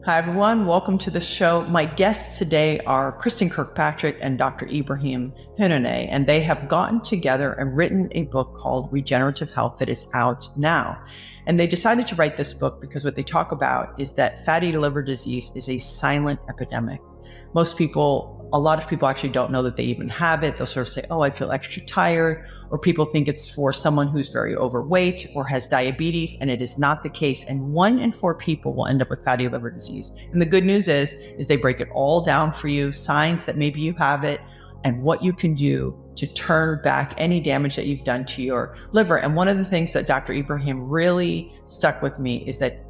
Hi, everyone. Welcome to the show. My guests today are Kristen Kirkpatrick and Dr. Ibrahim Hanouneh, and they have gotten together and written a book called Regenerative Health that is out now. And they decided to write this book because what they talk about is that fatty liver disease is a silent epidemic. A lot of people actually don't know that they even have it. They'll sort of say, oh, I feel extra tired, or people think it's for someone who's very overweight or has diabetes, and it is not the case. And 1 in 4 people will end up with fatty liver disease. And the good news is they break it all down for you, signs that maybe you have it, and what you can do to turn back any damage that you've done to your liver. And one of the things that Dr. Ibrahim really stuck with me is that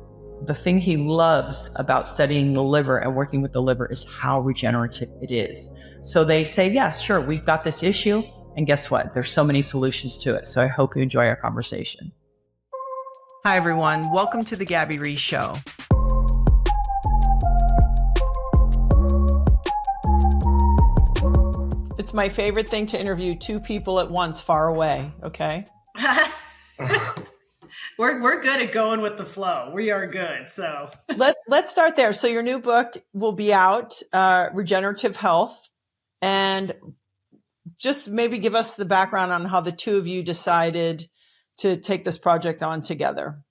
the thing he loves about studying the liver and working with the liver is how regenerative it is. So they say, yes, sure, we've got this issue. And guess what? There's so many solutions to it. So I hope you enjoy our conversation. Hi, everyone. Welcome to the Gabby Reese Show. It's my favorite thing to interview 2 people at once far away. Okay. We're good at going with the flow. We are good. So let's start there. So your new book will be out, Regenerative Health, and just maybe give us the background on how the 2 of you decided to take this project on together.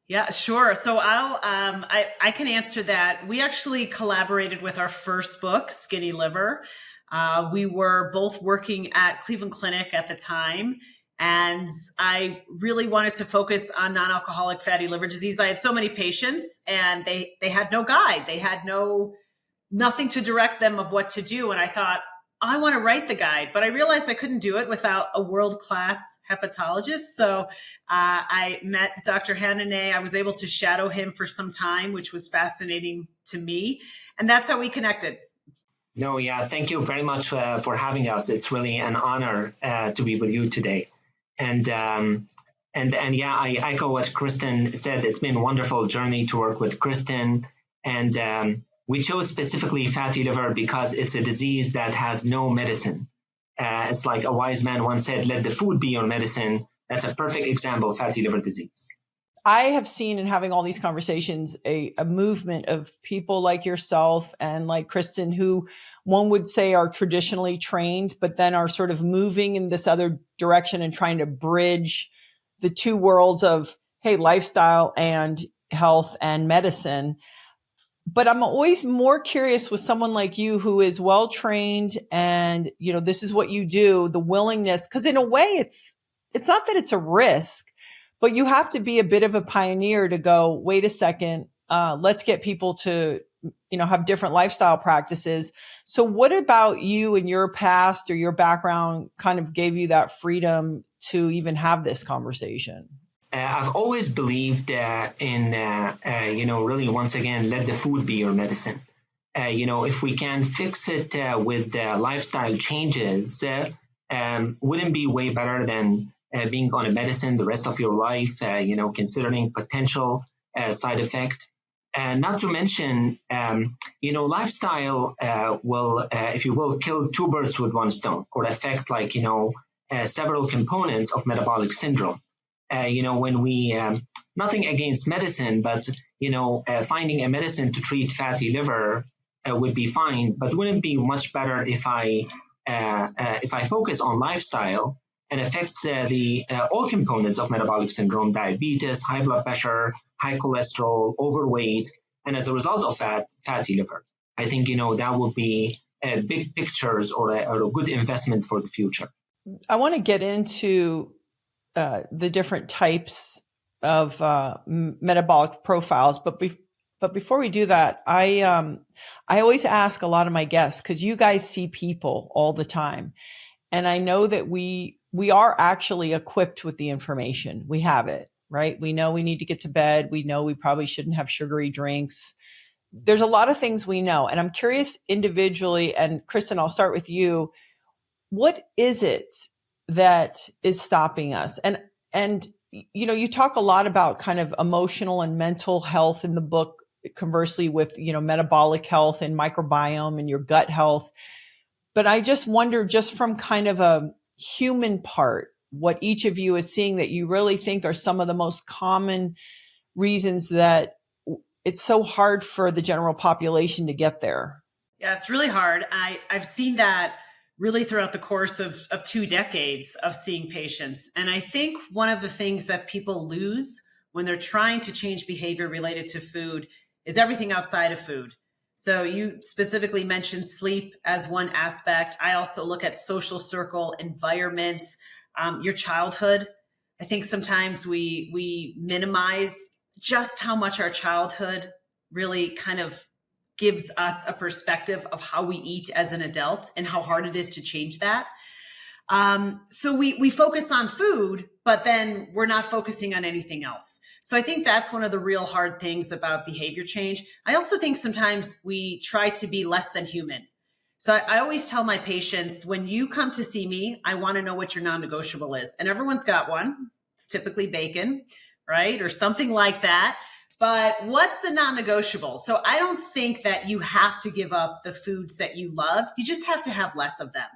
Yeah, sure. So I can answer that. We actually collaborated with our first book, Skinny Liver. We were both working at Cleveland Clinic at the time. And I really wanted to focus on non-alcoholic fatty liver disease. I had so many patients and they had no guide. They had nothing to direct them of what to do. And I thought, I want to write the guide, but I realized I couldn't do it without a world-class hepatologist. So I met Dr. Hanouneh. I was able to shadow him for some time, which was fascinating to me. And that's how we connected. No, yeah, thank you very much for having us. It's really an honor to be with you today. And yeah, I echo what Kristen said. It's been a wonderful journey to work with Kristen. And we chose specifically fatty liver because it's a disease that has no medicine. It's like a wise man once said, let the food be your medicine. That's a perfect example of fatty liver disease. I have seen in having all these conversations a movement of people like yourself and like Kristen, who one would say are traditionally trained, but then are sort of moving in this other direction and trying to bridge the 2 worlds of, hey, lifestyle and health and medicine. But I'm always more curious with someone like you who is well trained and, this is what you do, the willingness, because in a way it's not that it's a risk, but you have to be a bit of a pioneer to go, wait a second, let's get people to, have different lifestyle practices. So what about you and your past or your background kind of gave you that freedom to even have this conversation? I've always believed in, really, once again, let the food be your medicine. If we can fix it with lifestyle changes, wouldn't be way better than being on a medicine the rest of your life, considering potential side effect. Not to mention, lifestyle will, if you will, kill 2 birds with 1 stone, or affect several components of metabolic syndrome. When we, nothing against medicine, but, finding a medicine to treat fatty liver would be fine, but wouldn't be much better if I focus on lifestyle and affects all components of metabolic syndrome: diabetes, high blood pressure, high cholesterol, overweight, and as a result of fatty liver. I think, that would be big pictures or a good investment for the future. I want to get into the different types of metabolic profiles, but before we do that, I always ask a lot of my guests, because you guys see people all the time, and I know that we are actually equipped with the information. We have it, right? We know we need to get to bed. We know we probably shouldn't have sugary drinks. There's a lot of things we know, and I'm curious individually. And Kristen, I'll start with you. What is it that is stopping us? And you talk a lot about kind of emotional and mental health in the book, conversely with, metabolic health and microbiome and your gut health. But I just wonder, just from kind of a human part, what each of you is seeing that you really think are some of the most common reasons that it's so hard for the general population to get there. Yeah, it's really hard. I've seen that really throughout the course of 2 decades of seeing patients. And I think one of the things that people lose when they're trying to change behavior related to food is everything outside of food. So you specifically mentioned sleep as one aspect. I also look at social circle, environments, your childhood. I think sometimes we minimize just how much our childhood really kind of gives us a perspective of how we eat as an adult and how hard it is to change that. So we focus on food, but then we're not focusing on anything else. So I think that's one of the real hard things about behavior change. I also think sometimes we try to be less than human. So I always tell my patients, when you come to see me, I want to know what your non-negotiable is. And everyone's got one. It's typically bacon, right? Or something like that. But what's the non-negotiable? So I don't think that you have to give up the foods that you love. You just have to have less of them.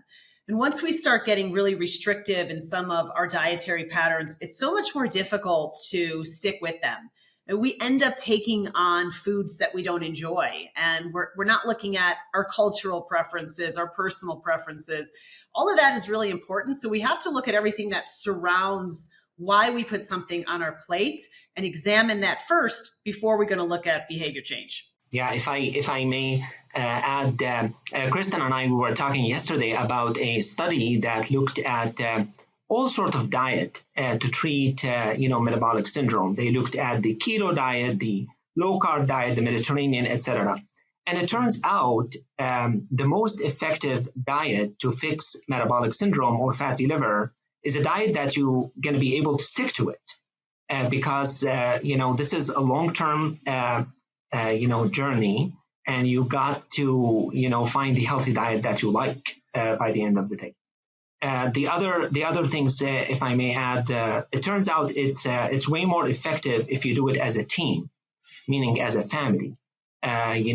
And once we start getting really restrictive in some of our dietary patterns, it's so much more difficult to stick with them. And we end up taking on foods that we don't enjoy. And we're not looking at our cultural preferences, our personal preferences. All of that is really important. So we have to look at everything that surrounds why we put something on our plate and examine that first before we're going to look at behavior change. Yeah, if I may add, Kristen and I were talking yesterday about a study that looked at all sorts of diet to treat metabolic syndrome. They looked at the keto diet, the low carb diet, the Mediterranean, etc. And it turns out the most effective diet to fix metabolic syndrome or fatty liver is a diet that you're going to be able to stick to it because this is a long-term journey, and you got to find the healthy diet that you like by the end of the day. The other things, if I may add, it turns out it's way more effective if you do it as a team, meaning as a family. It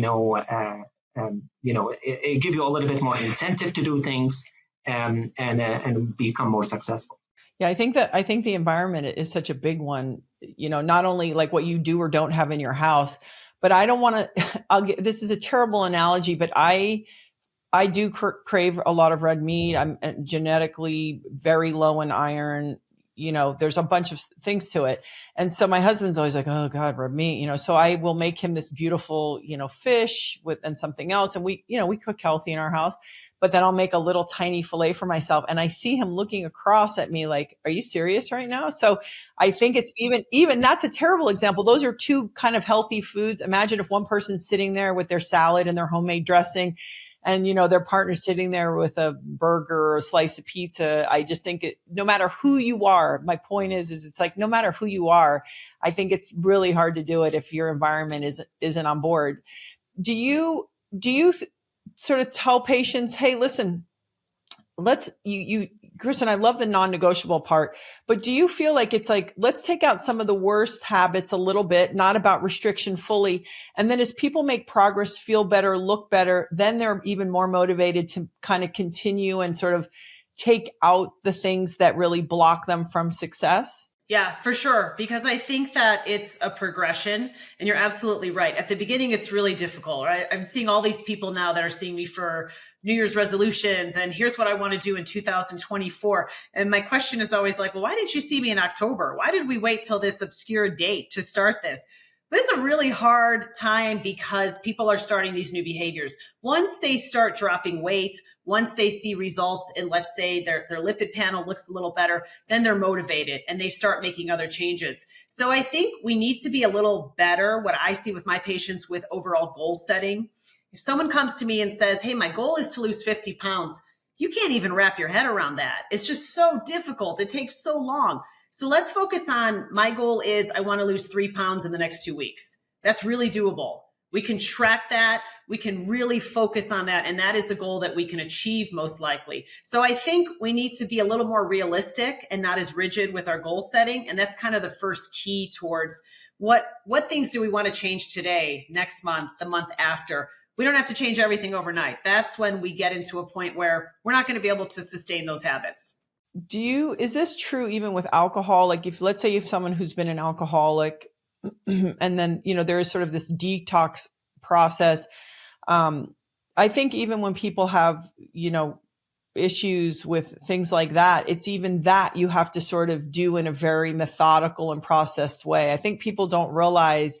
gives you a little bit more incentive to do things and become more successful. Yeah, I think the environment is such a big one, not only like what you do or don't have in your house, but I don't want to, this is a terrible analogy, but I do crave a lot of red meat. I'm genetically very low in iron. There's a bunch of things to it. And so my husband's always like, oh God, red meat, so I will make him this beautiful, fish and something else. And we cook healthy in our house, but then I'll make a little tiny fillet for myself. And I see him looking across at me like, are you serious right now? So I think it's even that's a terrible example. Those are two kind of healthy foods. Imagine if one person's sitting there with their salad and their homemade dressing, and, their partner's sitting there with a burger or a slice of pizza. I just think no matter who you are, my point is it's like, no matter who you are, I think it's really hard to do it if your environment isn't on board. Do you sort of tell patients, hey, listen, Kristen, I love the non-negotiable part, but do you feel like it's like, let's take out some of the worst habits a little bit, not about restriction fully. And then as people make progress, feel better, look better, then they're even more motivated to kind of continue and sort of take out the things that really block them from success? Yeah, for sure. Because I think that it's a progression, and you're absolutely right. At the beginning, it's really difficult, right? I'm seeing all these people now that are seeing me for New Year's resolutions, and here's what I want to do in 2024. And my question is always like, well, why didn't you see me in October? Why did we wait till this obscure date to start this? But it's a really hard time because people are starting these new behaviors. Once they start dropping weight, once they see results in, let's say, their lipid panel looks a little better, then they're motivated and they start making other changes. So I think we need to be a little better, what I see with my patients, with overall goal setting. If someone comes to me and says, hey, my goal is to lose 50 pounds, you can't even wrap your head around that. It's just so difficult. It takes so long. So let's focus on, my goal is I want to lose 3 pounds in the next 2 weeks. That's really doable. We can track that. We can really focus on that. And that is a goal that we can achieve most likely. So I think we need to be a little more realistic and not as rigid with our goal setting. And that's kind of the first key towards what things do we want to change today, next month, the month after. We don't have to change everything overnight. That's when we get into a point where we're not going to be able to sustain those habits. Is this true even with alcohol? Like let's say you have someone who's been an alcoholic And then, there is sort of this detox process. I think even when people have, issues with things like that, it's even that you have to sort of do in a very methodical and processed way. I think people don't realize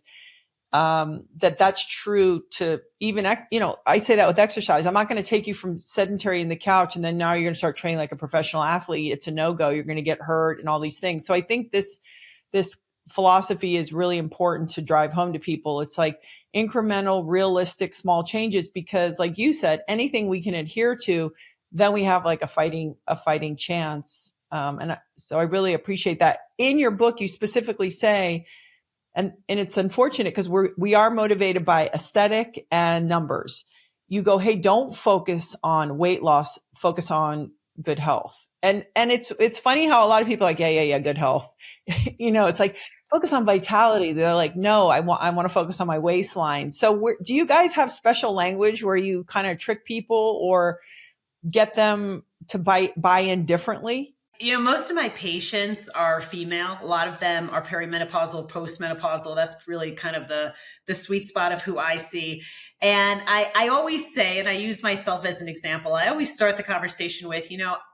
that that's true to even, I say that with exercise. I'm not going to take you from sedentary in the couch and then now you're going to start training like a professional athlete. It's a no-go. You're going to get hurt and all these things. So I think this philosophy is really important to drive home to people. It's like incremental, realistic, small changes, because like you said, anything we can adhere to, then we have like a fighting chance. So I really appreciate that. In your book, you specifically say, and it's unfortunate because we are motivated by aesthetic and numbers. You go, hey, don't focus on weight loss, focus on good health. And it's funny how a lot of people are like, yeah, good health. It's like, focus on vitality. They're like, no, I want to focus on my waistline. So do you guys have special language where you kind of trick people or get them to buy in differently? Most of my patients are female. A lot of them are perimenopausal, postmenopausal. That's really kind of the sweet spot of who I see. And I always say, and I use myself as an example, I always start the conversation with,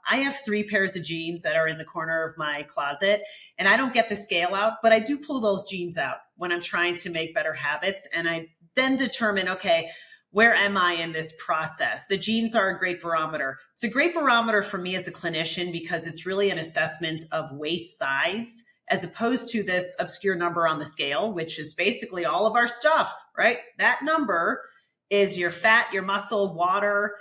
I have 3 pairs of jeans that are in the corner of my closet, and I don't get the scale out, but I do pull those jeans out when I'm trying to make better habits. And I then determine, okay, where am I in this process? The jeans are a great barometer. It's a great barometer for me as a clinician because it's really an assessment of waist size as opposed to this obscure number on the scale, which is basically all of our stuff, right? That number is your fat, your muscle, water.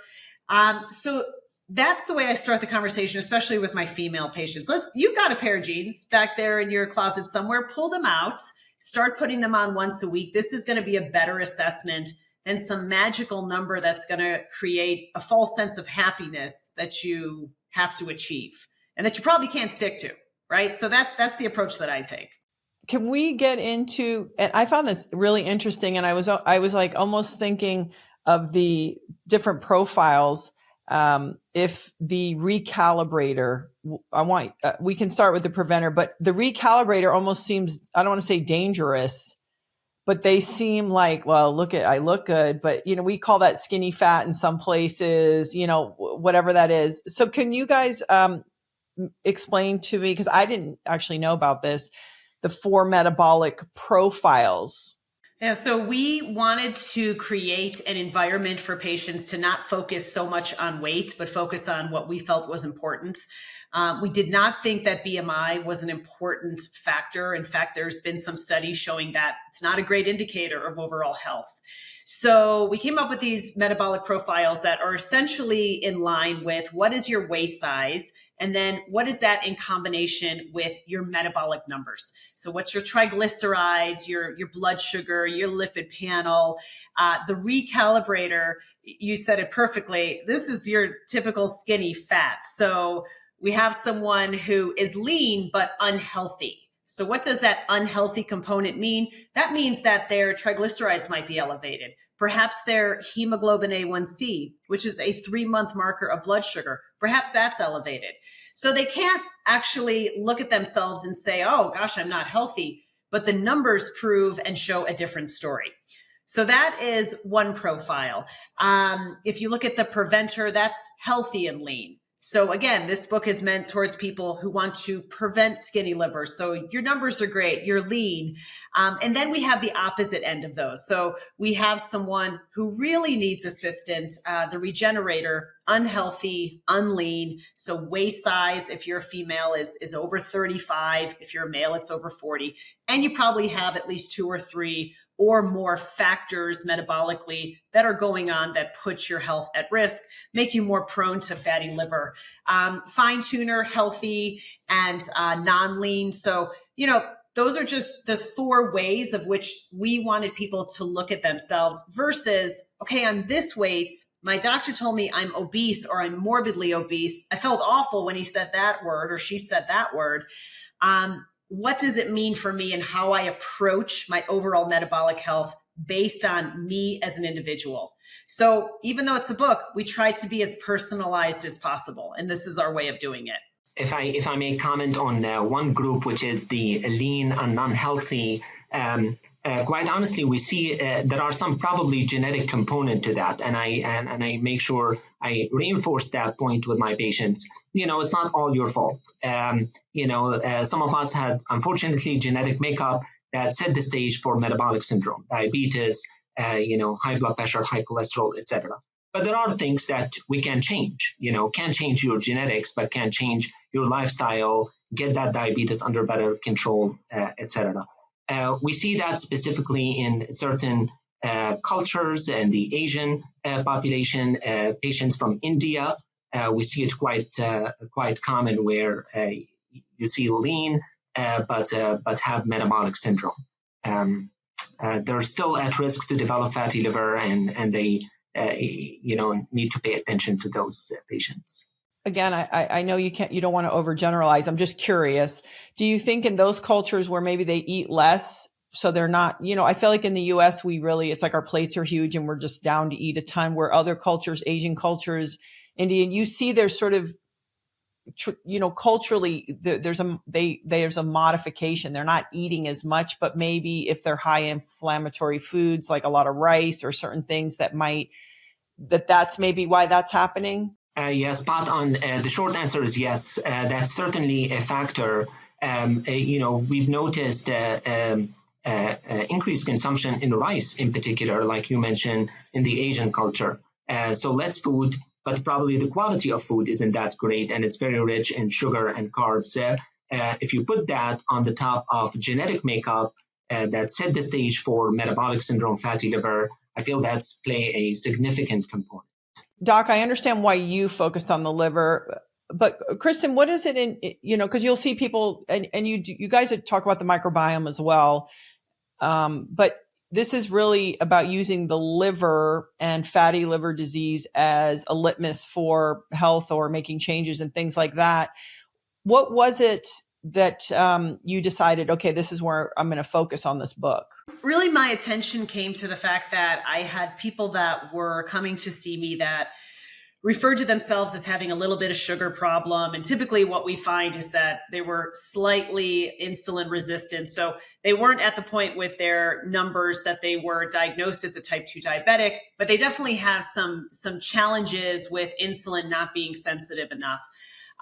So that's the way I start the conversation, especially with my female patients. You've got a pair of jeans back there in your closet somewhere. Pull them out. Start putting them on once a week. This is going to be a better assessment than some magical number that's going to create a false sense of happiness that you have to achieve and that you probably can't stick to, right? So that's the approach that I take. Can we get into, and I found this really interesting, and I was like almost thinking of the different profiles. If the recalibrator, we can start with the preventer, but the recalibrator almost seems, I don't want to say dangerous, but they seem like, well, I look good, but we call that skinny fat in some places, whatever that is. So can you guys explain to me, because I didn't actually know about this, the 4 metabolic profiles? Yeah, so we wanted to create an environment for patients to not focus so much on weight, but focus on what we felt was important. We did not think that BMI was an important factor. In fact, there's been some studies showing that it's not a great indicator of overall health. So we came up with these metabolic profiles that are essentially in line with what is your waist size, and then what is that in combination with your metabolic numbers. So what's your triglycerides, your blood sugar, your lipid panel, the recalibrator, you said it perfectly. This is your typical skinny fat. So we have someone who is lean but unhealthy. So what does that unhealthy component mean? That means that their triglycerides might be elevated. Perhaps their hemoglobin A1C, which is a 3-month marker of blood sugar, perhaps that's elevated. So they can't actually look at themselves and say, oh gosh, I'm not healthy, but the numbers prove and show a different story. So that is one profile. If you look at the preventer, that's healthy and lean. So again, this book is meant towards people who want to prevent skinny liver. So your numbers are great, you're lean. And then we have the opposite end of those. So we have someone who really needs assistance, the regenerator, unhealthy, unlean. So waist size, if you're a female, is over 35. If you're a male, it's over 40. And you probably have at least 2 or 3 or more factors metabolically that are going on that put your health at risk, make you more prone to fatty liver. Fine tuner, healthy, and non-lean. So, those are just the 4 ways of which we wanted people to look at themselves versus, okay, I'm this weight. My doctor told me I'm obese or I'm morbidly obese. I felt awful when he said that word or she said that word. What does it mean for me and how I approach my overall metabolic health based on me as an individual? So even though it's a book, we try to be as personalized as possible. And this is our way of doing it. If I may comment on one group, which is the lean and unhealthy, Quite honestly, we see there are some probably genetic component to that, and I make sure I reinforce that point with my patients. It's not all your fault. Some of us had unfortunately genetic makeup that set the stage for metabolic syndrome, diabetes, high blood pressure, high cholesterol, etc. But there are things that we can change. Can't change your genetics, but can change your lifestyle, get that diabetes under better control, etc. We see that specifically in certain cultures and the Asian population, patients from India. We see it quite common where you see lean, but have metabolic syndrome. They're still at risk to develop fatty liver, and they need to pay attention to those patients. Again, I know you don't want to overgeneralize. I'm just curious. Do you think in those cultures where maybe they eat less, so they're not, I feel like in the US, it's like our plates are huge and we're just down to eat a ton, where other cultures, Asian cultures, Indian, you see there's sort of, culturally there's a modification. They're not eating as much, but maybe if they're high inflammatory foods, like a lot of rice or certain things that's maybe why that's happening. Yes, spot on. The short answer is yes. That's certainly a factor. We've noticed increased consumption in rice in particular, like you mentioned, in the Asian culture. So less food, but probably the quality of food isn't that great, and it's very rich in sugar and carbs. If you put that on the top of genetic makeup that set the stage for metabolic syndrome, fatty liver, I feel that's play a significant component. Doc, I understand why you focused on the liver, but Kristen, what is it in, because you'll see people and you guys talk about the microbiome as well. But this is really about using the liver and fatty liver disease as a litmus for health or making changes and things like that. What was it that you decided, okay, this is where I'm going to focus on this book? Really, my attention came to the fact that I had people that were coming to see me that referred to themselves as having a little bit of sugar problem. And typically what we find is that they were slightly insulin resistant. So they weren't at the point with their numbers that they were diagnosed as a type 2 diabetic, but they definitely have some challenges with insulin not being sensitive enough.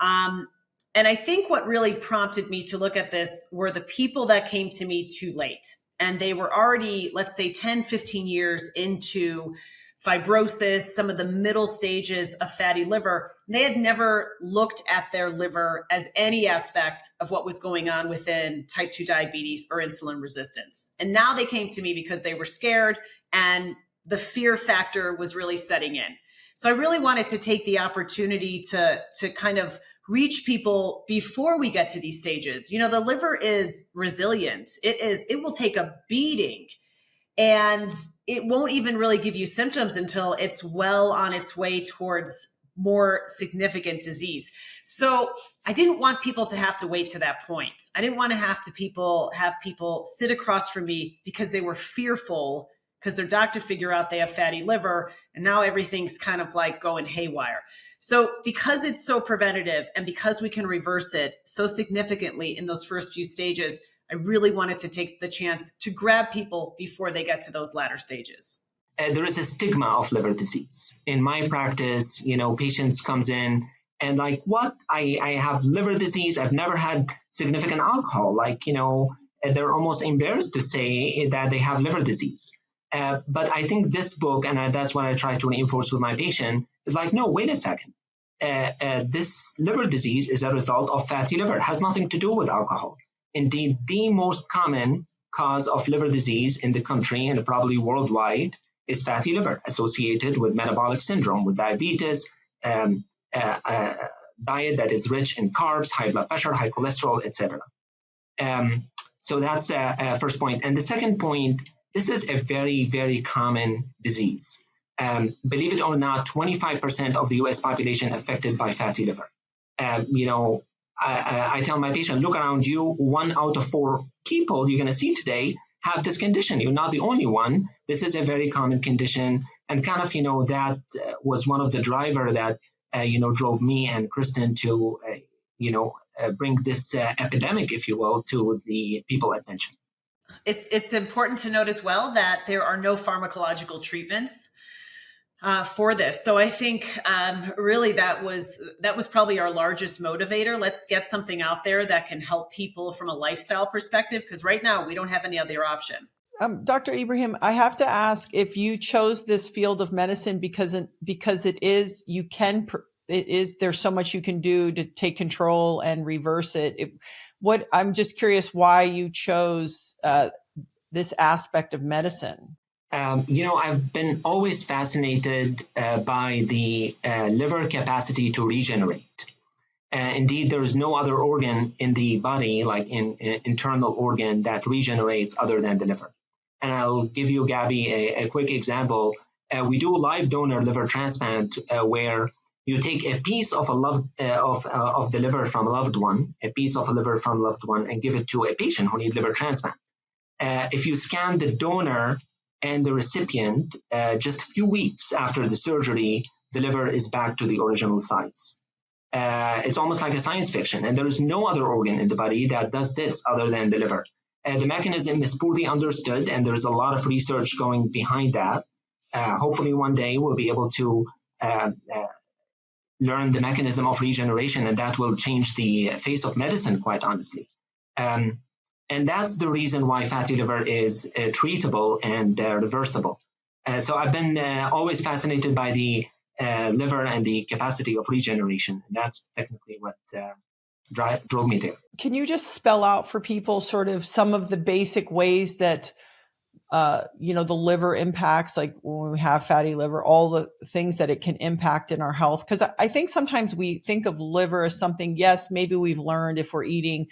And I think what really prompted me to look at this were the people that came to me too late. And they were already, let's say, 10, 15 years into fibrosis, some of the middle stages of fatty liver. They had never looked at their liver as any aspect of what was going on within type 2 diabetes or insulin resistance. And now they came to me because they were scared and the fear factor was really setting in. So I really wanted to take the opportunity to kind of reach people before we get to these stages. The liver is resilient. It will take a beating, and it won't even really give you symptoms until it's well on its way towards more significant disease. So I didn't want people to have to wait to that point. I didn't want to have people sit across from me because they were fearful because their doctor figure out they have fatty liver and now everything's kind of like going haywire. So because it's so preventative and because we can reverse it so significantly in those first few stages, I really wanted to take the chance to grab people before they get to those latter stages. There is a stigma of liver disease. In my practice, patients comes in and like, what? I have liver disease. I've never had significant alcohol. They're almost embarrassed to say that they have liver disease. But I think this book, and that's what I try to reinforce with my patient, is like, no, wait a second. This liver disease is a result of fatty liver. It has nothing to do with alcohol. Indeed, the most common cause of liver disease in the country and probably worldwide is fatty liver associated with metabolic syndrome, with diabetes, diet that is rich in carbs, high blood pressure, high cholesterol, etc. So that's the first point. And the second point, this is a very, very common disease. Believe it or not, 25% of the US population affected by fatty liver. I tell my patient, look around you, 1 out of 4 people you're going to see today have this condition. You're not the only one. This is a very common condition. And kind of, that was one of the driver that, drove me and Kristen to, bring this epidemic, if you will, to the people's attention. It's important to note as well that there are no pharmacological treatments for this. So I think really that was probably our largest motivator. Let's get something out there that can help people from a lifestyle perspective, because right now we don't have any other option. Dr. Ibrahim, I have to ask if you chose this field of medicine because there's so much you can do to take control and reverse it. I'm just curious why you chose this aspect of medicine. I've been always fascinated by the liver capacity to regenerate. Indeed, there is no other organ in the body, like an internal organ, that regenerates other than the liver. And I'll give you, Gabby, a quick example. We do live donor liver transplant where you take a piece of of the liver from a loved one, and give it to a patient who needs liver transplant. If you scan the donor and the recipient, just a few weeks after the surgery, the liver is back to the original size. It's almost like a science fiction, and there is no other organ in the body that does this other than the liver. The mechanism is poorly understood, and there's a lot of research going behind that. Hopefully one day we'll be able to learn the mechanism of regeneration, and that will change the face of medicine, quite honestly. And that's the reason why fatty liver is treatable and reversible. So I've been always fascinated by the liver and the capacity of regeneration. And that's technically what drove me there. Can you just spell out for people sort of some of the basic ways that, the liver impacts, like when we have fatty liver, all the things that it can impact in our health? Because I think sometimes we think of liver as something, yes, maybe we've learned if we're eating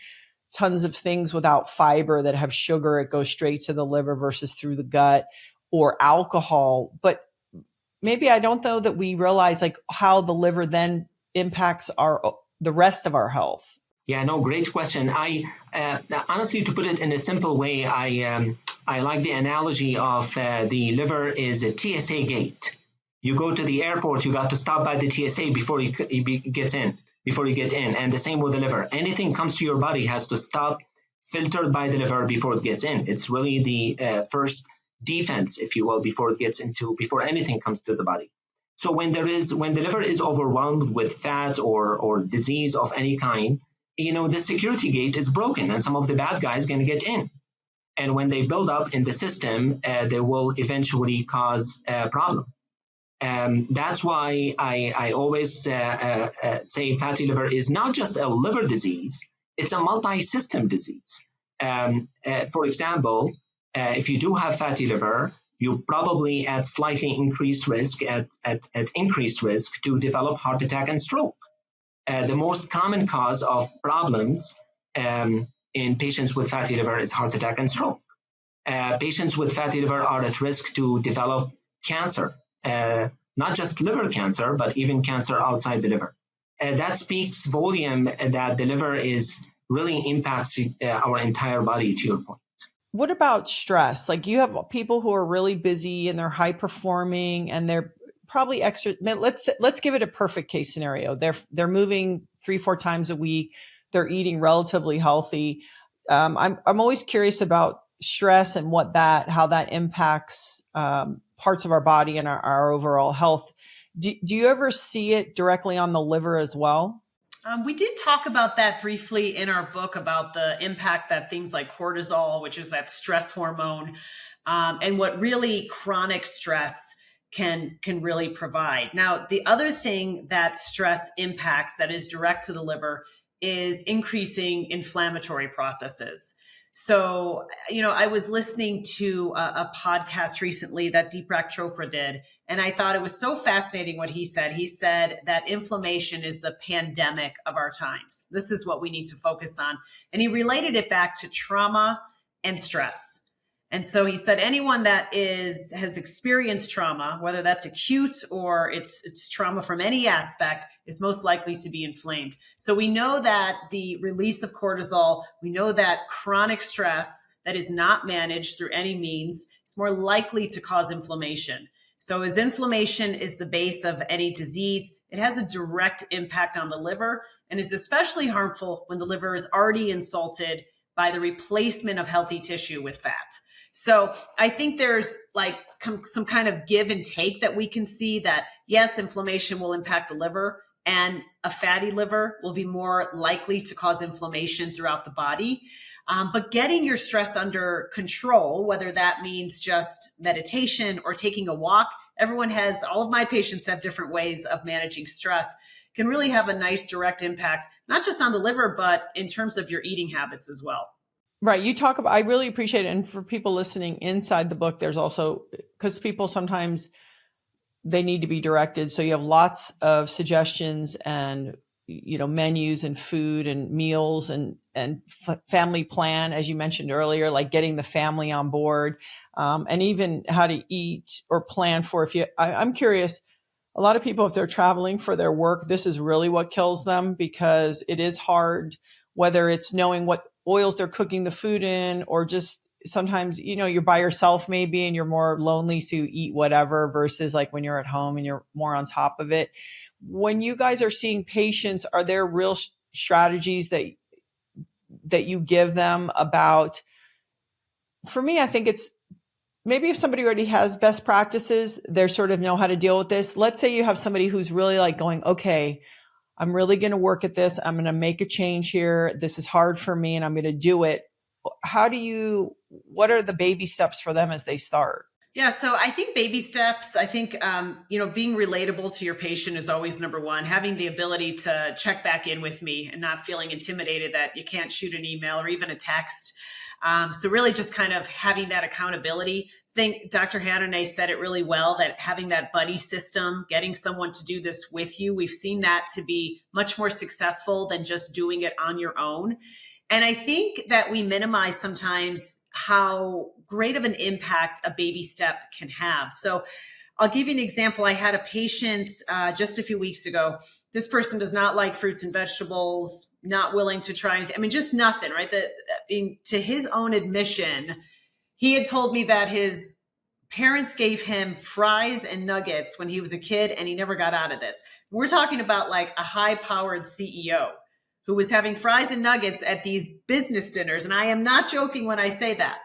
tons of things without fiber that have sugar, it goes straight to the liver versus through the gut, or alcohol. But maybe I don't know that we realize like how the liver then impacts the rest of our health. Yeah, no, great question. I honestly, to put it in a simple way, I like the analogy of the liver is a TSA gate. You go to the airport, you got to stop by the TSA before you get in. And the same with the liver. Anything comes to your body has to stop, filtered by the liver before it gets in. It's really the first defense, if you will, before anything comes to the body. So when the liver is overwhelmed with fat or disease of any kind, the security gate is broken and some of the bad guys going to get in. And when they build up in the system, they will eventually cause a problem. That's why I always say fatty liver is not just a liver disease, it's a multi-system disease. For example, if you do have fatty liver, you probably at slightly increased risk to develop heart attack and stroke. The most common cause of problems in patients with fatty liver is heart attack and stroke. Patients with fatty liver are at risk to develop cancer. Not just liver cancer, but even cancer outside the liver. That speaks volume that the liver really impacts our entire body, to your point. What about stress? Like you have people who are really busy and they're high performing and they're probably extra. Let's give it a perfect case scenario. They're moving 3-4 times a week. They're eating relatively healthy. I'm always curious about stress and how that impacts parts of our body and our overall health. Do you ever see it directly on the liver as well? We did talk about that briefly in our book about the impact that things like cortisol, which is that stress hormone, and what really chronic stress can really provide. Now, the other thing that stress impacts that is direct to the liver is increasing inflammatory processes. So, I was listening to a podcast recently that Deepak Chopra did, and I thought it was so fascinating what he said. He said that inflammation is the pandemic of our times. This is what we need to focus on. And he related it back to trauma and stress. And so he said anyone that has experienced trauma, whether that's acute or it's trauma from any aspect, is most likely to be inflamed. So we know that the release of cortisol, we know that chronic stress that is not managed through any means is more likely to cause inflammation. So as inflammation is the base of any disease, it has a direct impact on the liver and is especially harmful when the liver is already insulted by the replacement of healthy tissue with fat. So I think there's like some kind of give and take that we can see that, yes, inflammation will impact the liver, and a fatty liver will be more likely to cause inflammation throughout the body. But getting your stress under control, whether that means just meditation or taking a walk, all of my patients have different ways of managing stress, can really have a nice direct impact, not just on the liver, but in terms of your eating habits as well. Right. You talk about, I really appreciate it. And for people listening inside the book, there's also, because people sometimes they need to be directed. So you have lots of suggestions and, menus and food and meals and family plan, as you mentioned earlier, like getting the family on board, and even how to eat or plan for, I'm curious, a lot of people, if they're traveling for their work, this is really what kills them, because it is hard, whether it's knowing what oils they're cooking the food in, or just sometimes, you're by yourself maybe and you're more lonely, so you eat whatever, versus like when you're at home and you're more on top of it. When you guys are seeing patients, are there real strategies that you give them about? For me, I think it's maybe if somebody already has best practices, they sort of know how to deal with this. Let's say you have somebody who's really like going, okay, I'm really going to work at this. I'm going to make a change here. This is hard for me and I'm going to do it. What are the baby steps for them as they start? Yeah. So I think baby steps, being relatable to your patient is always number one. Having the ability to check back in with me and not feeling intimidated that you can't shoot an email or even a text. So really just kind of having that accountability. I think Dr. Hanouneh said it really well, that having that buddy system, getting someone to do this with you, we've seen that to be much more successful than just doing it on your own. And I think that we minimize sometimes how great of an impact a baby step can have. So I'll give you an example. I had a patient just a few weeks ago. This person does not like fruits and vegetables, not willing to try anything. I mean, just nothing, right? To his own admission, he had told me that his parents gave him fries and nuggets when he was a kid, and he never got out of this. We're talking about like a high-powered CEO who was having fries and nuggets at these business dinners. And I am not joking when I say that.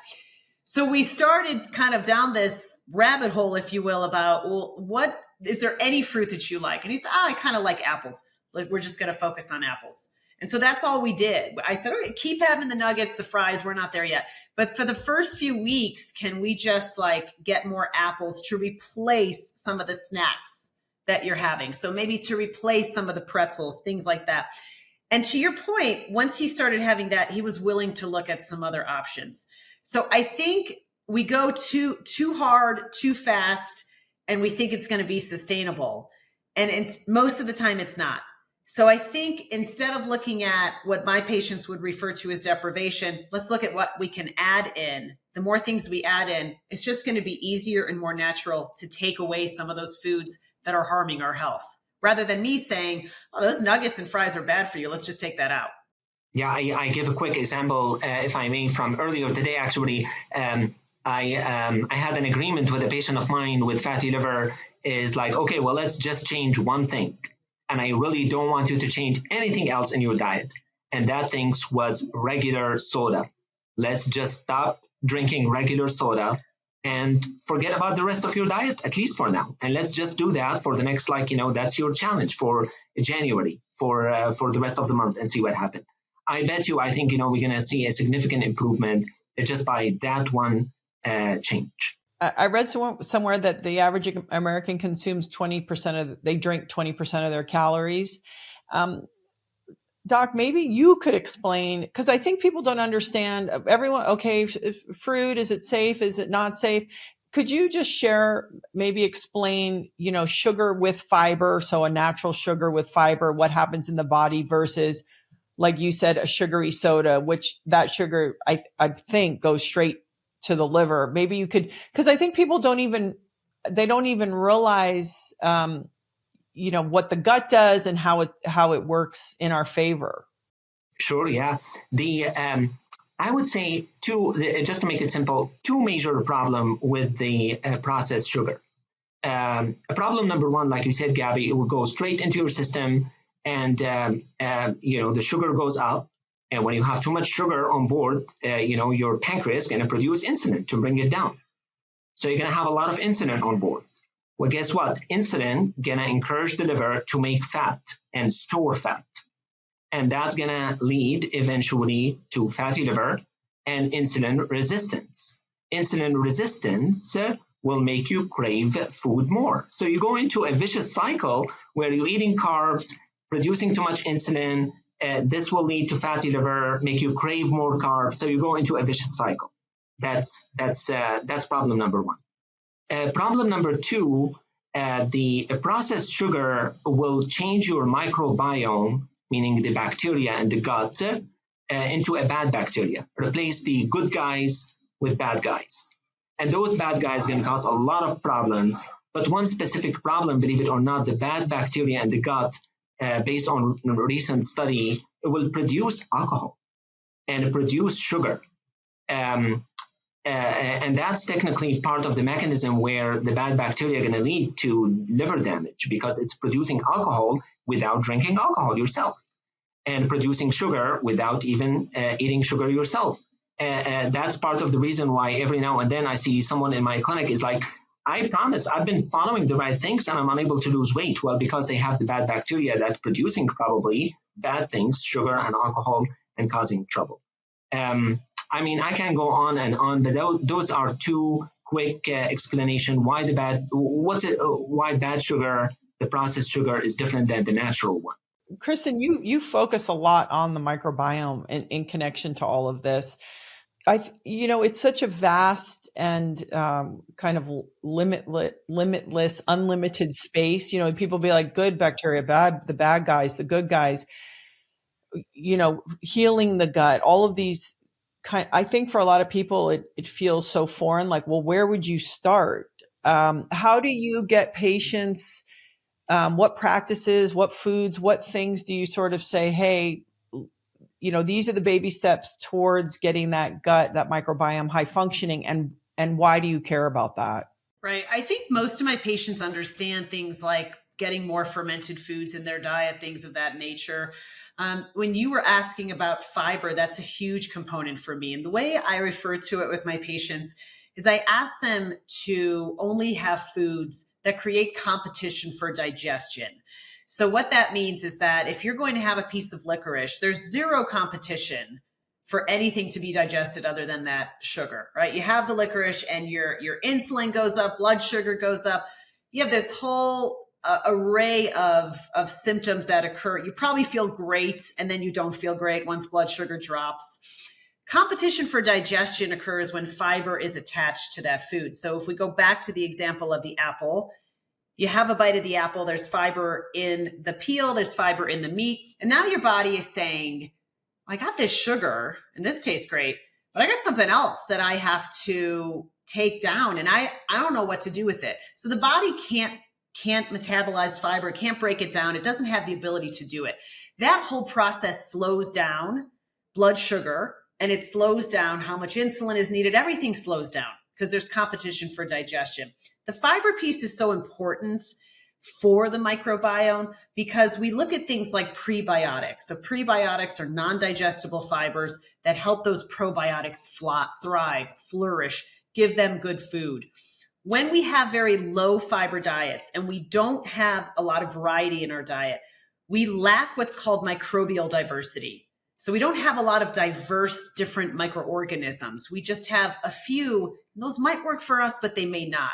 So we started kind of down this rabbit hole, if you will, about, well, is there any fruit that you like? And he said, I kind of like apples. Like, we're just going to focus on apples. And so that's all we did. I said, okay, keep having the nuggets, the fries. We're not there yet. But for the first few weeks, can we just like get more apples to replace some of the snacks that you're having? So maybe to replace some of the pretzels, things like that. And to your point, once he started having that, he was willing to look at some other options. So I think we go too hard, too fast, and we think it's going to be sustainable. And most of the time it's not. So I think instead of looking at what my patients would refer to as deprivation, let's look at what we can add in. The more things we add in, it's just going to be easier and more natural to take away some of those foods that are harming our health, rather than me saying, oh, those nuggets and fries are bad for you. Let's just take that out. Yeah, I give a quick example, if I may, from earlier today, actually. I had an agreement with a patient of mine with fatty liver, is like, okay, well, let's just change one thing. And I really don't want you to change anything else in your diet. And that thing was regular soda. Let's just stop drinking regular soda and forget about the rest of your diet, at least for now. And let's just do that for the next, that's your challenge for January, for the rest of the month, and see what happens. I bet you, I think, we're going to see a significant improvement just by that one change. I read somewhere that the average American consumes 20% they drink 20% of their calories. Doc, maybe you could explain, because I think people don't understand. Everyone, okay, fruit, is it safe? Is it not safe? Could you just share, maybe explain, sugar with fiber, so a natural sugar with fiber, what happens in the body versus, like you said, a sugary soda, which that sugar, I think, goes straight to the liver. Maybe you could, because I think people don't even realize, what the gut does and how it works in our favor. Sure. Yeah. I would say just to make it simple, two major problem with the processed sugar. Problem number one, like you said, Gabby, it will go straight into your system, and the sugar goes up. And when you have too much sugar on board, your pancreas is going to produce insulin to bring it down. So you're going to have a lot of insulin on board. Well, guess what? Insulin going to encourage the liver to make fat and store fat. And that's going to lead eventually to fatty liver and insulin resistance. Insulin resistance will make you crave food more. So you go into a vicious cycle where you're eating carbs, producing too much insulin. This will lead to fatty liver, make you crave more carbs. So you go into a vicious cycle. That's problem number one. Problem number two, the processed sugar will change your microbiome, meaning the bacteria in the gut, into a bad bacteria. Replace the good guys with bad guys. And those bad guys can cause a lot of problems. But one specific problem, believe it or not, the bad bacteria in the gut, based on a recent study, it will produce alcohol and produce sugar. And that's technically part of the mechanism where the bad bacteria are going to lead to liver damage, because it's producing alcohol without drinking alcohol yourself, and producing sugar without even eating sugar yourself. That's part of the reason why every now and then I see someone in my clinic is like, I promise I've been following the right things and I'm unable to lose weight. Well, because they have the bad bacteria that's producing probably bad things, sugar and alcohol, and causing trouble. I can go on and on, but those are two quick explanation why bad sugar, the processed sugar, is different than the natural one. Kristen, you focus a lot on the microbiome in connection to all of this. It's such a vast and kind of limitless, unlimited space. People be like, good bacteria, the bad guys, the good guys. Healing the gut, all of these I think for a lot of people, it feels so foreign. Like, well, where would you start? How do you get patients? What practices, what foods, what things do you sort of say, hey, these are the baby steps towards getting that gut, that microbiome high functioning, and why do you care about that? Right. I think most of my patients understand things like getting more fermented foods in their diet, things of that nature. When you were asking about fiber, that's a huge component for me. And the way I refer to it with my patients is I ask them to only have foods that create competition for digestion. So what that means is that if you're going to have a piece of licorice, there's zero competition for anything to be digested other than that sugar, right? You have the licorice and your insulin goes up, blood sugar goes up. You have this whole array of symptoms that occur. You probably feel great, and then you don't feel great once blood sugar drops. Competition for digestion occurs when fiber is attached to that food. So if we go back to the example of the apple, you have a bite of the apple, there's fiber in the peel, there's fiber in the meat, and now your body is saying, I got this sugar and this tastes great, but I got something else that I have to take down, and I don't know what to do with it. So the body can't metabolize fiber, can't break it down. It doesn't have the ability to do it. That whole process slows down blood sugar, and it slows down how much insulin is needed. Everything slows down because there's competition for digestion. The fiber piece is so important for the microbiome because we look at things like prebiotics. So prebiotics are non-digestible fibers that help those probiotics thrive, flourish, give them good food. When we have very low fiber diets and we don't have a lot of variety in our diet, we lack what's called microbial diversity. So we don't have a lot of diverse, different microorganisms. We just have a few. Those might work for us, but they may not.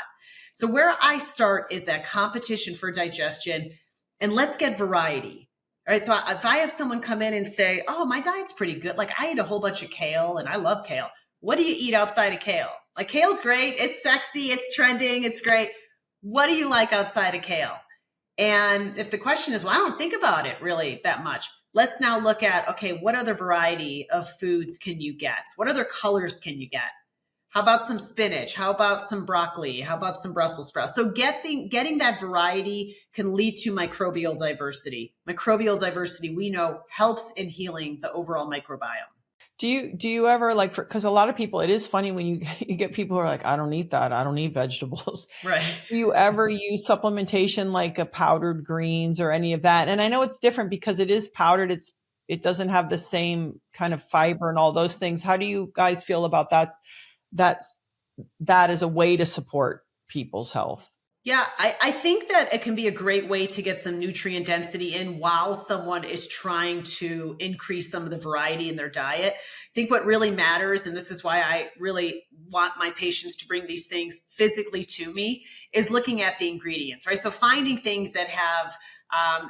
So where I start is that competition for digestion, and let's get variety. All right. So if I have someone come in and say, oh, my diet's pretty good. Like I eat a whole bunch of kale and I love kale. What do you eat outside of kale? Like kale's great. It's sexy. It's trending. It's great. What do you like outside of kale? And if the question is, well, I don't think about it really that much. Let's now look at, okay, what other variety of foods can you get? What other colors can you get? How about some spinach? How about some broccoli? How about some Brussels sprouts? So getting that variety can lead to microbial diversity. Microbial diversity, we know, helps in healing the overall microbiome. Do you ever because a lot of people, it is funny when you get people who are like, I don't eat that. I don't eat vegetables. Right. Do you ever use supplementation like a powdered greens or any of that? And I know it's different because it is powdered. it doesn't have the same kind of fiber and all those things. How do you guys feel about that? That is a way to support people's health. Yeah, I think that it can be a great way to get some nutrient density in while someone is trying to increase some of the variety in their diet. I think what really matters, and this is why I really want my patients to bring these things physically to me, is looking at the ingredients, right? So finding things that have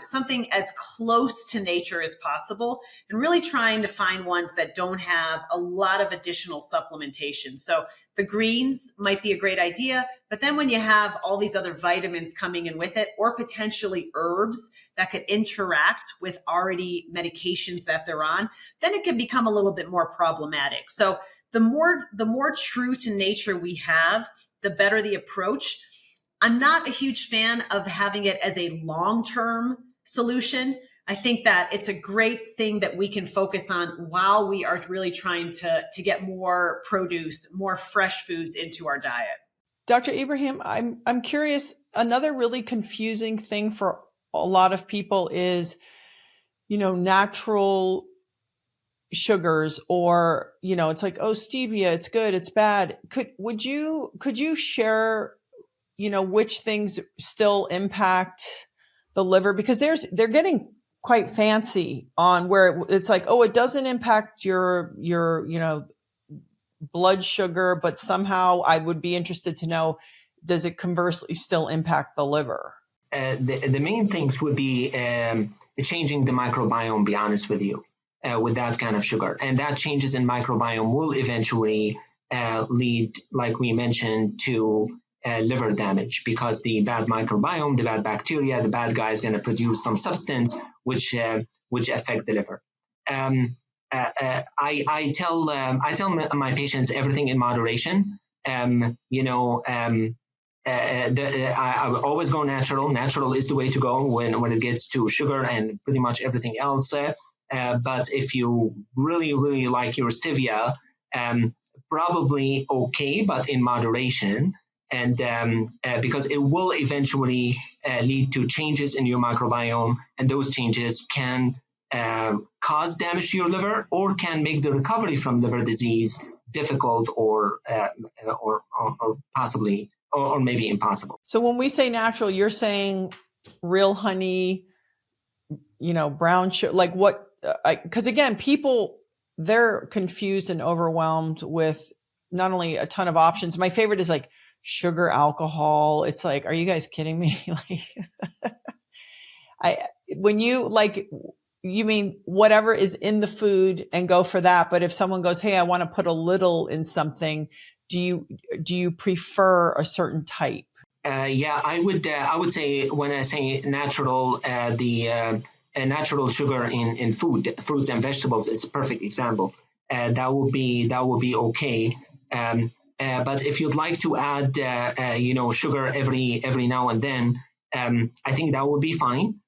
something as close to nature as possible, and really trying to find ones that don't have a lot of additional supplementation. So the greens might be a great idea, but then when you have all these other vitamins coming in with it, or potentially herbs that could interact with already medications that they're on, then it can become a little bit more problematic. So the more true to nature we have, the better the approach. I'm not a huge fan of having it as a long-term solution. I think that it's a great thing that we can focus on while we are really trying to get more produce, more fresh foods into our diet. Dr. Ibrahim, I'm curious, another really confusing thing for a lot of people is, natural sugars, or, it's like, oh, stevia, it's good, it's bad. Could you share, which things still impact the liver? Because they're getting quite fancy on where it's like, oh, it doesn't impact your blood sugar, but somehow I would be interested to know, does it conversely still impact the liver? The main things would be changing the microbiome, be honest with you, with that kind of sugar. And that changes in microbiome will eventually lead, like we mentioned, to liver damage, because the bad microbiome, the bad bacteria, the bad guy is going to produce some substance which affect the liver. I tell my patients everything in moderation. I would always go natural. Natural is the way to go when it gets to sugar and pretty much everything else. But if you really, really like your stevia, probably okay, but in moderation. And because it will eventually lead to changes in your microbiome, and those changes can cause damage to your liver, or can make the recovery from liver disease difficult, or possibly, or maybe impossible. So when we say natural, you're saying real honey, brown sugar, like what? Because again, people, they're confused and overwhelmed with not only a ton of options. My favorite is like sugar alcohol. It's like, are you guys kidding me? When you you mean whatever is in the food and go for that. But if someone goes, hey, I want to put a little in something, do you prefer a certain type? Yeah, I would say, when I say natural, the natural sugar in food, fruits and vegetables is a perfect example. That would be okay. But if you'd like to add, sugar every now and then, I think that would be fine.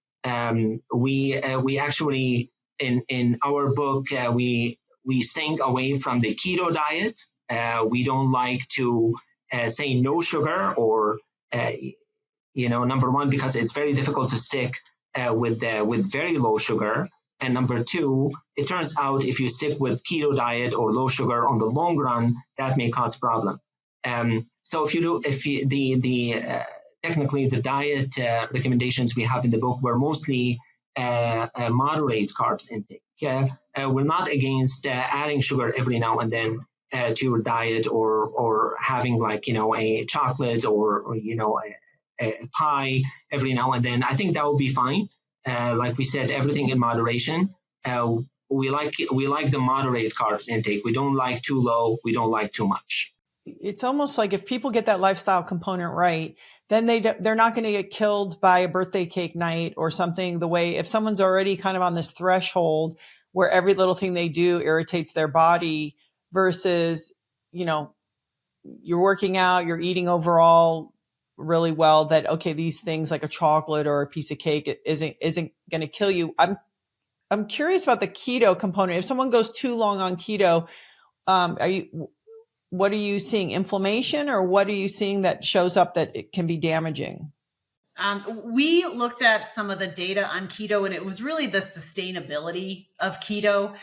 We actually, in our book, we staying away from the keto diet. We don't like to say no sugar, or number one, because it's very difficult to stick with very low sugar. And number two, it turns out if you stick with keto diet or low sugar on the long run, that may cause problem. So technically the diet recommendations we have in the book were mostly moderate carbs intake. We're not against adding sugar every now and then to your diet, or having a chocolate, or a pie every now and then. I think that would be fine. Like we said, everything in moderation. We like the moderate carbs intake. We don't like too low. We don't like too much. It's almost like if people get that lifestyle component right, then they're not going to get killed by a birthday cake night or something. The way if someone's already kind of on this threshold where every little thing they do irritates their body, versus, you're working out, you're eating overall really well, that, okay, these things like a chocolate or a piece of cake isn't going to kill you. I'm curious about the keto component. If someone goes too long on keto, what are you seeing? Inflammation, or what are you seeing that shows up that it can be damaging? We looked at some of the data on keto, and it was really the sustainability of keto.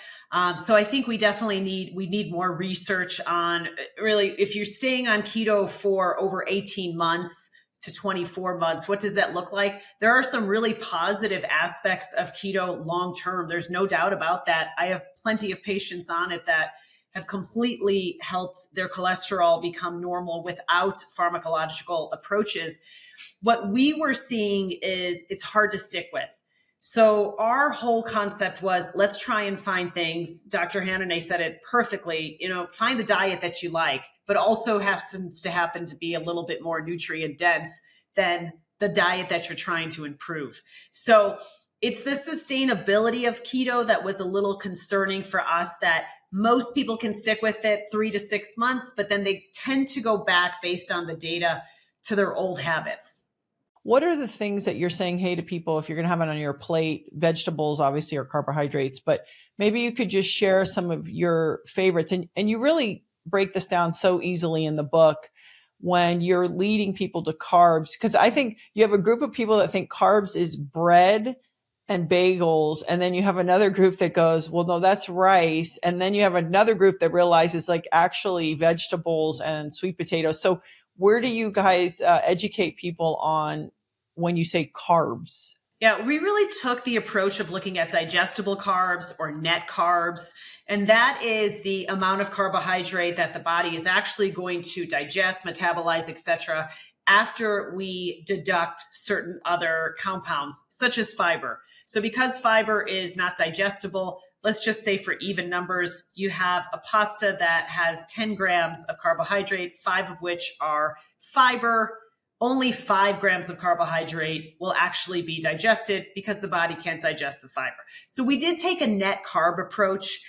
So I think we definitely need more research on really, if you're staying on keto for over 18 months to 24 months, what does that look like? There are some really positive aspects of keto long term. There's no doubt about that. I have plenty of patients on it that have completely helped their cholesterol become normal without pharmacological approaches. What we were seeing is it's hard to stick with. So our whole concept was, let's try and find things. Dr. Hanouneh said it perfectly, find the diet that you like, but also happens to happen to be a little bit more nutrient dense than the diet that you're trying to improve. So it's the sustainability of keto that was a little concerning for us, that most people can stick with it 3 to 6 months, but then they tend to go back based on the data to their old habits. What are the things that you're saying, hey, to people, if you're going to have it on your plate? Vegetables obviously are carbohydrates, but maybe you could just share some of your favorites. And you really break this down so easily in the book when you're leading people to carbs, because I think you have a group of people that think carbs is bread and bagels. And then you have another group that goes, well, no, that's rice. And then you have another group that realizes like actually vegetables and sweet potatoes. So where do you guys educate people on when you say carbs? Yeah, we really took the approach of looking at digestible carbs or net carbs. And that is the amount of carbohydrate that the body is actually going to digest, metabolize, etc., after we deduct certain other compounds, such as fiber. So because fiber is not digestible, let's just say for even numbers, you have a pasta that has 10 grams of carbohydrate, 5 of which are fiber. Only 5 grams of carbohydrate will actually be digested because the body can't digest the fiber. So we did take a net carb approach.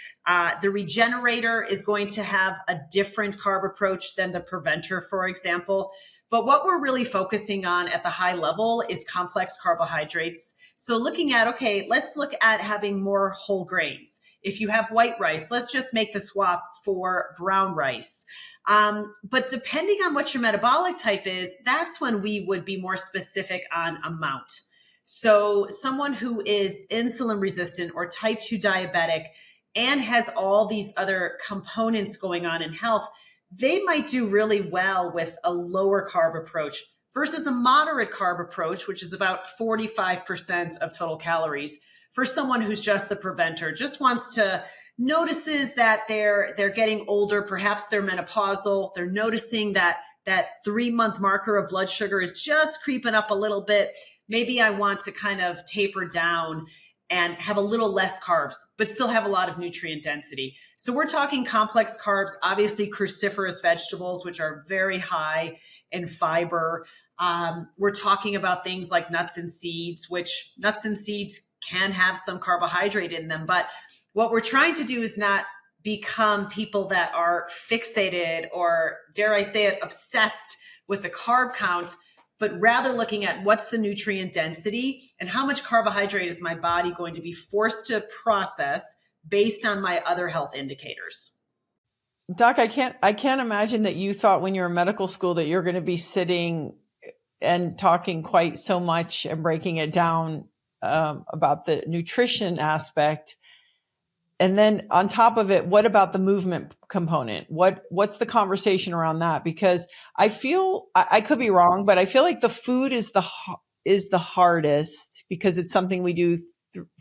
The regenerator is going to have a different carb approach than the preventer, for example. But what we're really focusing on at the high level is complex carbohydrates. So looking at, okay, let's look at having more whole grains. If you have white rice, let's just make the swap for brown rice. But depending on what your metabolic type is, that's when we would be more specific on amount. So someone who is insulin resistant or type 2 diabetic and has all these other components going on in health, they might do really well with a lower carb approach versus a moderate carb approach, which is about 45% of total calories. For someone who's just the preventer, just wants to, notices that they're getting older, perhaps they're menopausal, they're noticing that 3-month marker of blood sugar is just creeping up a little bit. Maybe I want to kind of taper down and have a little less carbs, but still have a lot of nutrient density. So we're talking complex carbs, obviously cruciferous vegetables, which are very high in fiber. We're talking about things like nuts and seeds, which nuts and seeds can have some carbohydrate in them. But what we're trying to do is not become people that are fixated or, dare I say it, obsessed with the carb count, but rather looking at what's the nutrient density and how much carbohydrate is my body going to be forced to process based on my other health indicators. Doc, I can't imagine that you thought when you were in medical school that you're going to be sitting and talking quite so much and breaking it down about the nutrition aspect. And then on top of it, what about the movement component? What's the conversation around that? Because I feel, I could be wrong, but I feel like the food is the hardest because it's something we do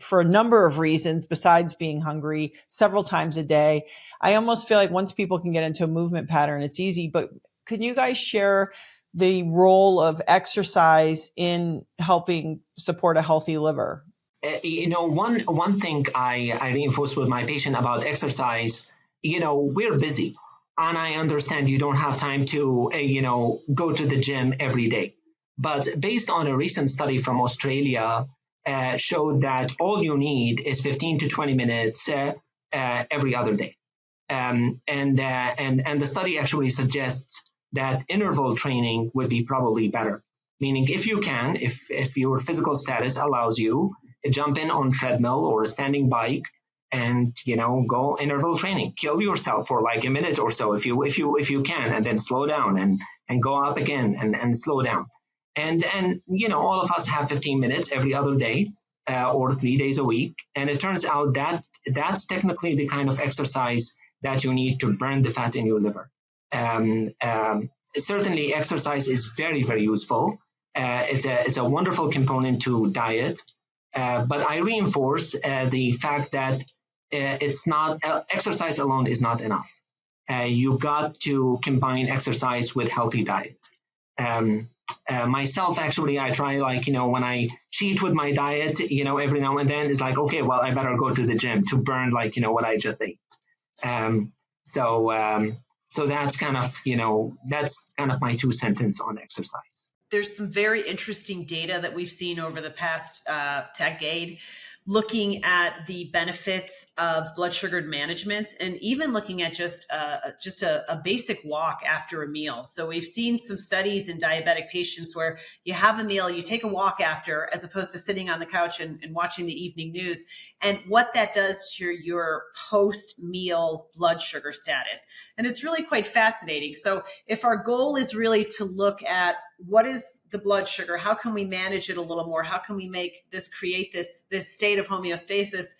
for a number of reasons besides being hungry several times a day. I almost feel like once people can get into a movement pattern, it's easy. But could you guys share the role of exercise in helping support a healthy liver? One thing I reinforce with my patient about exercise, we're busy. And I understand you don't have time to, go to the gym every day. But based on a recent study from Australia, showed that all you need is 15 to 20 minutes every other day. And the study actually suggests that interval training would be probably better. Meaning if you can, if your physical status allows you, jump in on treadmill or a standing bike and, go interval training. Kill yourself for like a minute or so if you can, and then slow down and go up again and slow down. And all of us have 15 minutes every other day or 3 days a week. And it turns out that that's technically the kind of exercise that you need to burn the fat in your liver. Certainly, exercise is very, very useful. It's a wonderful component to diet. But I reinforce the fact that it's not exercise alone is not enough. You got to combine exercise with healthy diet. Myself, actually, I try when I cheat with my diet, every now and then it's like, okay, well, I better go to the gym to burn what I just ate. So that's kind of my 2 cents on exercise. There's some very interesting data that we've seen over the past decade, looking at the benefits of blood sugar management, and even looking at just a basic walk after a meal. So we've seen some studies in diabetic patients where you have a meal, you take a walk after, as opposed to sitting on the couch and watching the evening news, and what that does to your post-meal blood sugar status. And it's really quite fascinating. So if our goal is really to look at what is the blood sugar, how can we manage it a little more, how can we create this state of homeostasis,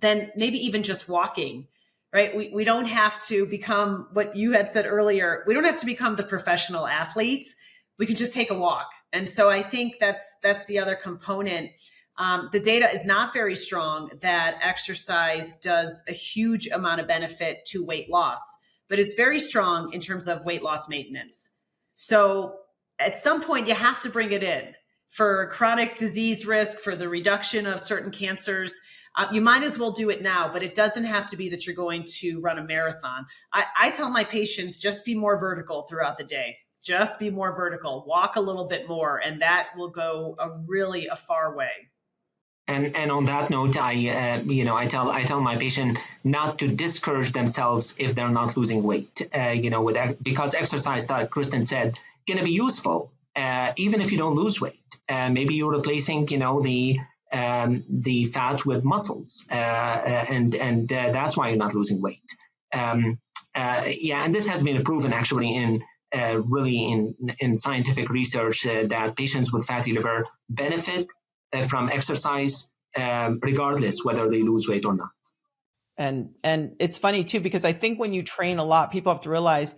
then maybe even just walking, right? We don't have to become what you had said earlier. We don't have to become the professional athletes. We can just take a walk. And so I think that's the other component. The data is not very strong that exercise does a huge amount of benefit to weight loss, but it's very strong in terms of weight loss maintenance. So at some point, you have to bring it in for chronic disease risk, for the reduction of certain cancers. You might as well do it now, but it doesn't have to be that you're going to run a marathon. I tell my patients, just be more vertical throughout the day. Just be more vertical, walk a little bit more, and that will go a far way. And on that note, I tell my patient not to discourage themselves if they're not losing weight. Because exercise, like Kristen said, going to be useful even if you don't lose weight. Maybe you're replacing the fat with muscles, and that's why you're not losing weight. And this has been proven actually in scientific research that patients with fatty liver benefit from exercise regardless whether they lose weight or not. And it's funny too, because I think when you train a lot, people have to realize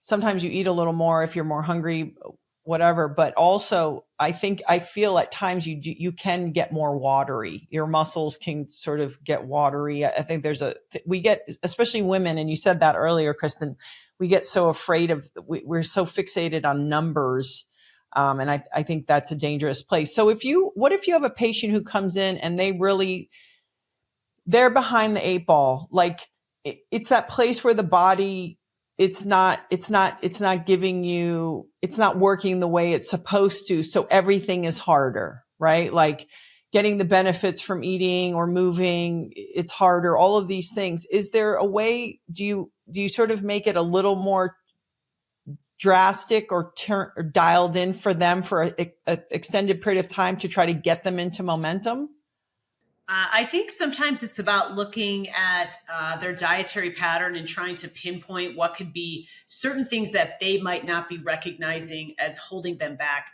sometimes you eat a little more if you're more hungry, whatever. But also, I feel at times you can get more watery. Your muscles can sort of get watery. I think we get, especially women, and you said that earlier, Kristen, we get so afraid we're so fixated on numbers. And I think that's a dangerous place. So what if you have a patient who comes in and they're behind the 8 ball, like it's that place where the body, it's not working the way it's supposed to. So everything is harder, right? Like getting the benefits from eating or moving, it's harder, all of these things. Is there a way, do you sort of make it a little more drastic or dialed in for them for an extended period of time to try to get them into momentum? I think sometimes it's about looking at their dietary pattern and trying to pinpoint what could be certain things that they might not be recognizing as holding them back.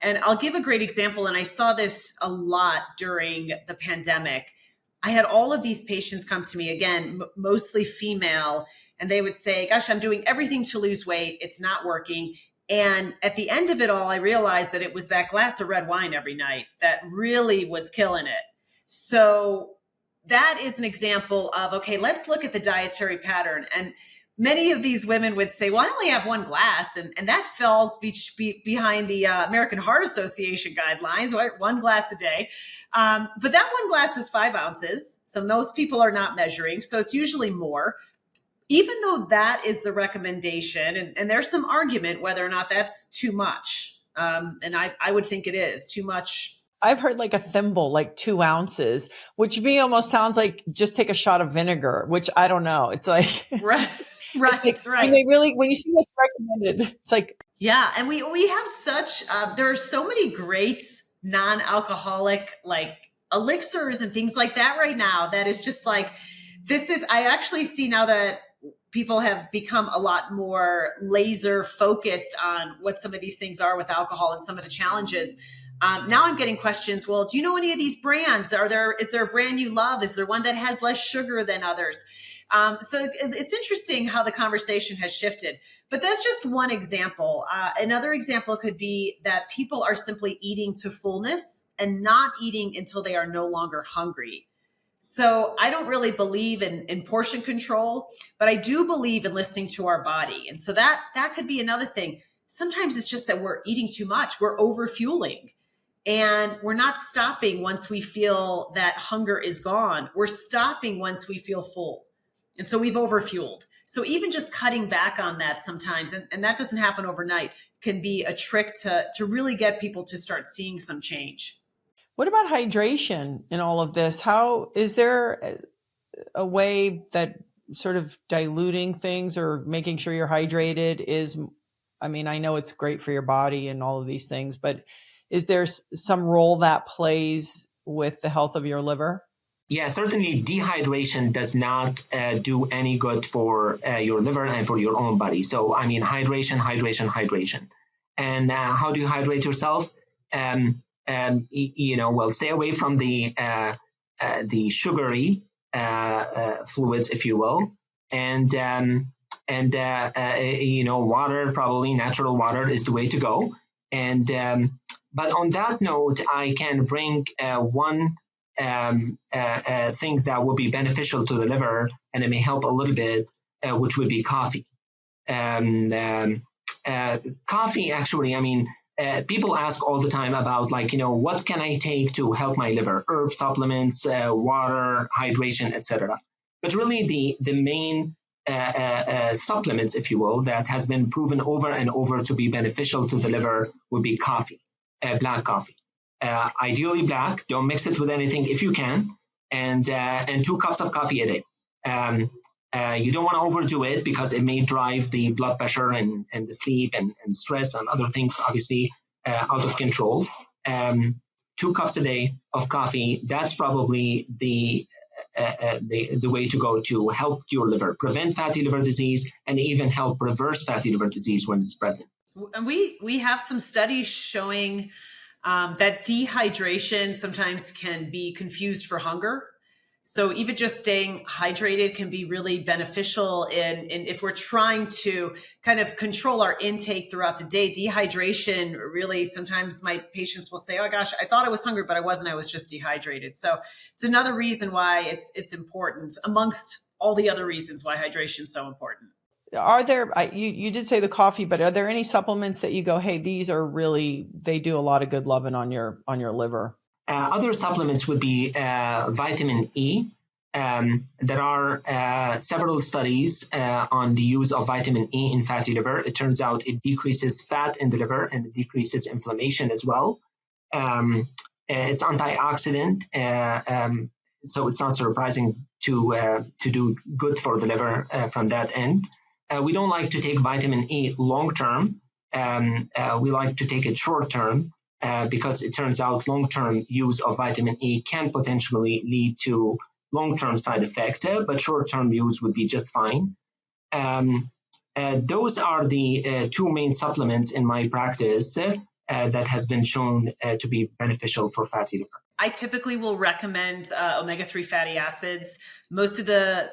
And I'll give a great example. And I saw this a lot during the pandemic. I had all of these patients come to me, again, mostly female, and they would say, gosh, I'm doing everything to lose weight. It's not working. And at the end of it all, I realized that it was that glass of red wine every night that really was killing it. So that is an example of, okay, let's look at the dietary pattern. And many of these women would say, well, I only have 1 glass. And that falls behind the American Heart Association guidelines, right? 1 glass a day. But that 1 glass is 5 ounces. So most people are not measuring. So it's usually more. Even though that is the recommendation, and there's some argument whether or not that's too much. And I would think it is too much. I've heard like a thimble, like 2 ounces, which to me almost sounds like just take a shot of vinegar, which I don't know. It's like, right. It's like, right. When you see what's recommended, it's like, yeah. And we have such, there are so many great non-alcoholic like elixirs and things like that right now. That is just like, I actually see now that people have become a lot more laser focused on what some of these things are with alcohol and some of the challenges. Now I'm getting questions. Well, do you know any of these brands? Is there a brand you love? Is there one that has less sugar than others? So it's interesting how the conversation has shifted, but that's just one example. Another example could be that people are simply eating to fullness and not eating until they are no longer hungry. So I don't really believe in portion control, but I do believe in listening to our body. And so that could be another thing. Sometimes it's just that we're eating too much. We're overfueling. And we're not stopping once we feel that hunger is gone. We're stopping once we feel full. And so we've overfueled. So even just cutting back on that sometimes, and that doesn't happen overnight, can be a trick to really get people to start seeing some change. What about hydration in all of this? How is there a way that sort of diluting things or making sure you're hydrated is, I mean, I know it's great for your body and all of these things, but is there some role that plays with the health of your liver? Yeah, certainly dehydration does not do any good for your liver and for your own body. So, I mean, hydration. And how do you hydrate yourself? Well, stay away from the sugary fluids, if you will, and water, probably natural water is the way to go. And but on that note, I can bring one thing that will be beneficial to the liver, and it may help a little bit, which would be coffee. Coffee, actually, I mean, people ask all the time about, like, what can I take to help my liver? Herb supplements, water, hydration, etc. But really, the main supplements, if you will, that has been proven over and over to be beneficial to the liver would be coffee, black coffee. Ideally black, don't mix it with anything if you can, and 2 cups of coffee a day. You don't want to overdo it because it may drive the blood pressure and the sleep and stress and other things, obviously, out of control. 2 cups a day of coffee, that's probably the way to go to help your liver, prevent fatty liver disease, and even help reverse fatty liver disease when it's present. And we have some studies showing that dehydration sometimes can be confused for hunger. So even just staying hydrated can be really beneficial in if we're trying to kind of control our intake throughout the day. Dehydration, really, sometimes my patients will say, oh gosh, I thought I was hungry, but I wasn't. I was just dehydrated. So it's another reason why it's important, amongst all the other reasons why hydration is so important. Are there, you did say the coffee, but are there any supplements that you go, hey, these are really, they do a lot of good loving on your liver? Other supplements would be vitamin E. There are several studies on the use of vitamin E in fatty liver. It turns out it decreases fat in the liver and it decreases inflammation as well. It's antioxidant, so it's not surprising to do good for the liver from that end. We don't like to take vitamin E long term. We like to take it short term. Because it turns out long-term use of vitamin E can potentially lead to long-term side effect, but short-term use would be just fine. Those are the 2 main supplements in my practice that has been shown to be beneficial for fatty liver. I typically will recommend omega-3 fatty acids. Most of the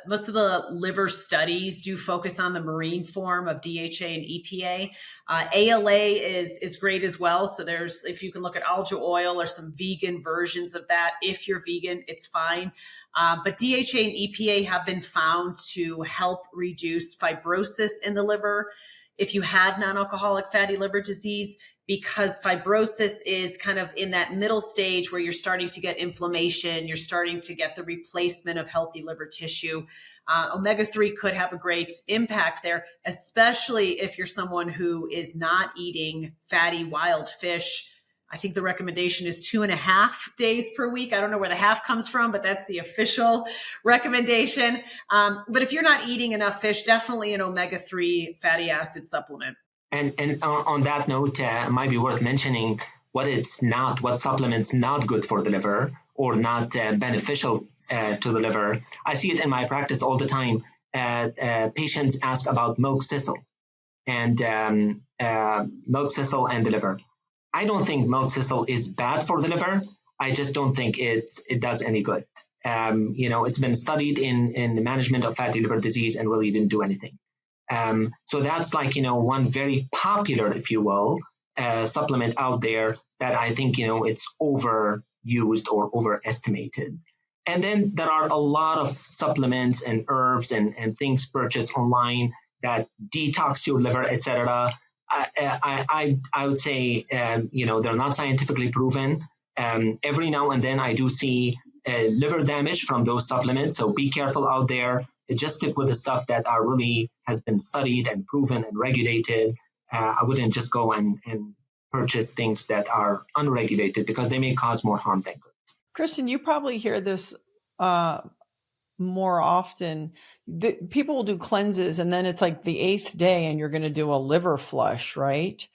liver studies do focus on the marine form of DHA and EPA. ALA is great as well. So if you can look at algae oil or some vegan versions of that, if you're vegan, it's fine. But DHA and EPA have been found to help reduce fibrosis in the liver if you have non-alcoholic fatty liver disease, because fibrosis is kind of in that middle stage where you're starting to get inflammation, you're starting to get the replacement of healthy liver tissue. Omega-3 could have a great impact there, especially if you're someone who is not eating fatty wild fish. I think the recommendation is 2.5 days per week. I don't know where the half comes from, but that's the official recommendation. But if you're not eating enough fish, definitely an omega-3 fatty acid supplement. And on that note, it might be worth mentioning what supplements not good for the liver or not beneficial to the liver. I see it in my practice all the time. patients ask about milk thistle and milk thistle and the liver. I don't think milk thistle is bad for the liver. I just don't think it does any good. It's been studied in the management of fatty liver disease and really didn't do anything. So that's one very popular, if you will, supplement out there that I think, it's overused or overestimated. And then there are a lot of supplements and herbs and things purchased online that detox your liver, etc. I would say, they're not scientifically proven. Every now and then I do see liver damage from those supplements. So be careful out there. Just stick with the stuff that are really has been studied and proven and regulated. I wouldn't just go and purchase things that are unregulated because they may cause more harm than good. Kristen, you probably hear this more often. People will do cleanses and then it's like the 8th day and you're going to do a liver flush, right?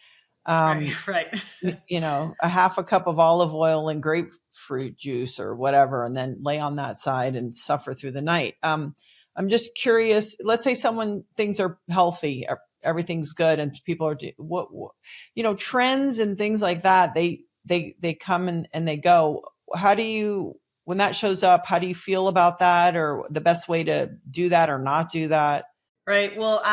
Right. A half a cup of olive oil and grapefruit juice or whatever, and then lay on that side and suffer through the night. I'm just curious. Let's say things are healthy, everything's good, and people are trends and things like that. They come and they go. When that shows up, how do you feel about that, or the best way to do that or not do that? Right. Well,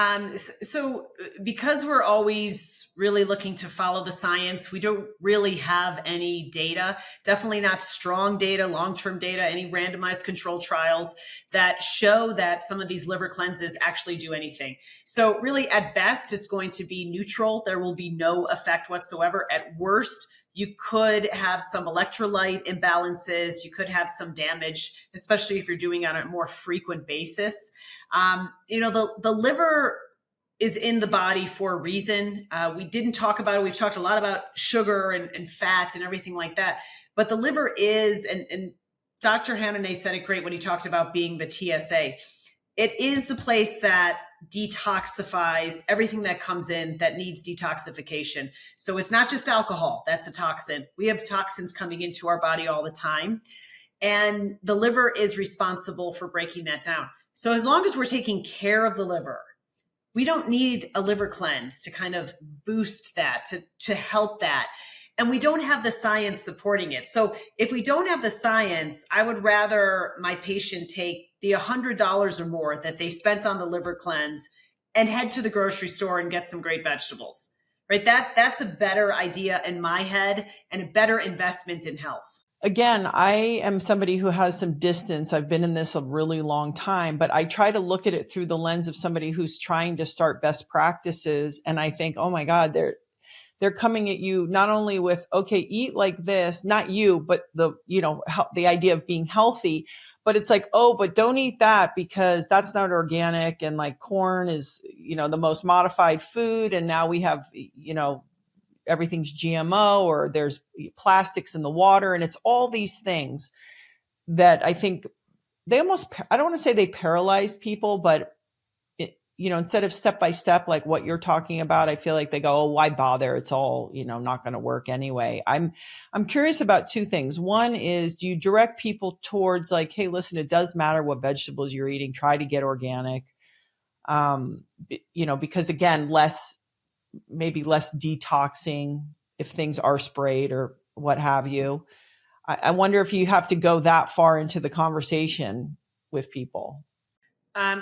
so because we're always really looking to follow the science, we don't really have any data, definitely not strong data, long-term data, any randomized control trials that show that some of these liver cleanses actually do anything. So really at best, it's going to be neutral. There will be no effect whatsoever. At worst, you could have some electrolyte imbalances. You could have some damage, especially if you're doing it on a more frequent basis. The liver is in the body for a reason. We didn't talk about it. We've talked a lot about sugar and fat and everything like that. But the liver is, and Dr. Hanouneh said it great when he talked about being the TSA. It is the place that detoxifies everything that comes in that needs detoxification. So it's not just alcohol, that's a toxin. We have toxins coming into our body all the time. And the liver is responsible for breaking that down. So as long as we're taking care of the liver, we don't need a liver cleanse to kind of boost that, to help that. And we don't have the science supporting it. So if we don't have the science, I would rather my patient take the $100 or more that they spent on the liver cleanse and head to the grocery store and get some great vegetables, right? That's a better idea in my head and a better investment in health. Again, I am somebody who has some distance. I've been in this a really long time, but I try to look at it through the lens of somebody who's trying to start best practices. And I think, oh my God, they're coming at you not only with, okay, eat like this, not you, but the idea of being healthy, but it's like, oh, but don't eat that because that's not organic. And like corn is, the most modified food. And now we have, everything's GMO or there's plastics in the water. And it's all these things that I think I don't want to say they paralyze people, but instead of step by step, like what you're talking about, I feel like they go, oh, why bother? It's all, not going to work anyway. I'm curious about two things. One is, do you direct people towards like, hey, listen, it does matter what vegetables you're eating. Try to get organic. Because again, maybe less detoxing if things are sprayed or what have you. I wonder if you have to go that far into the conversation with people.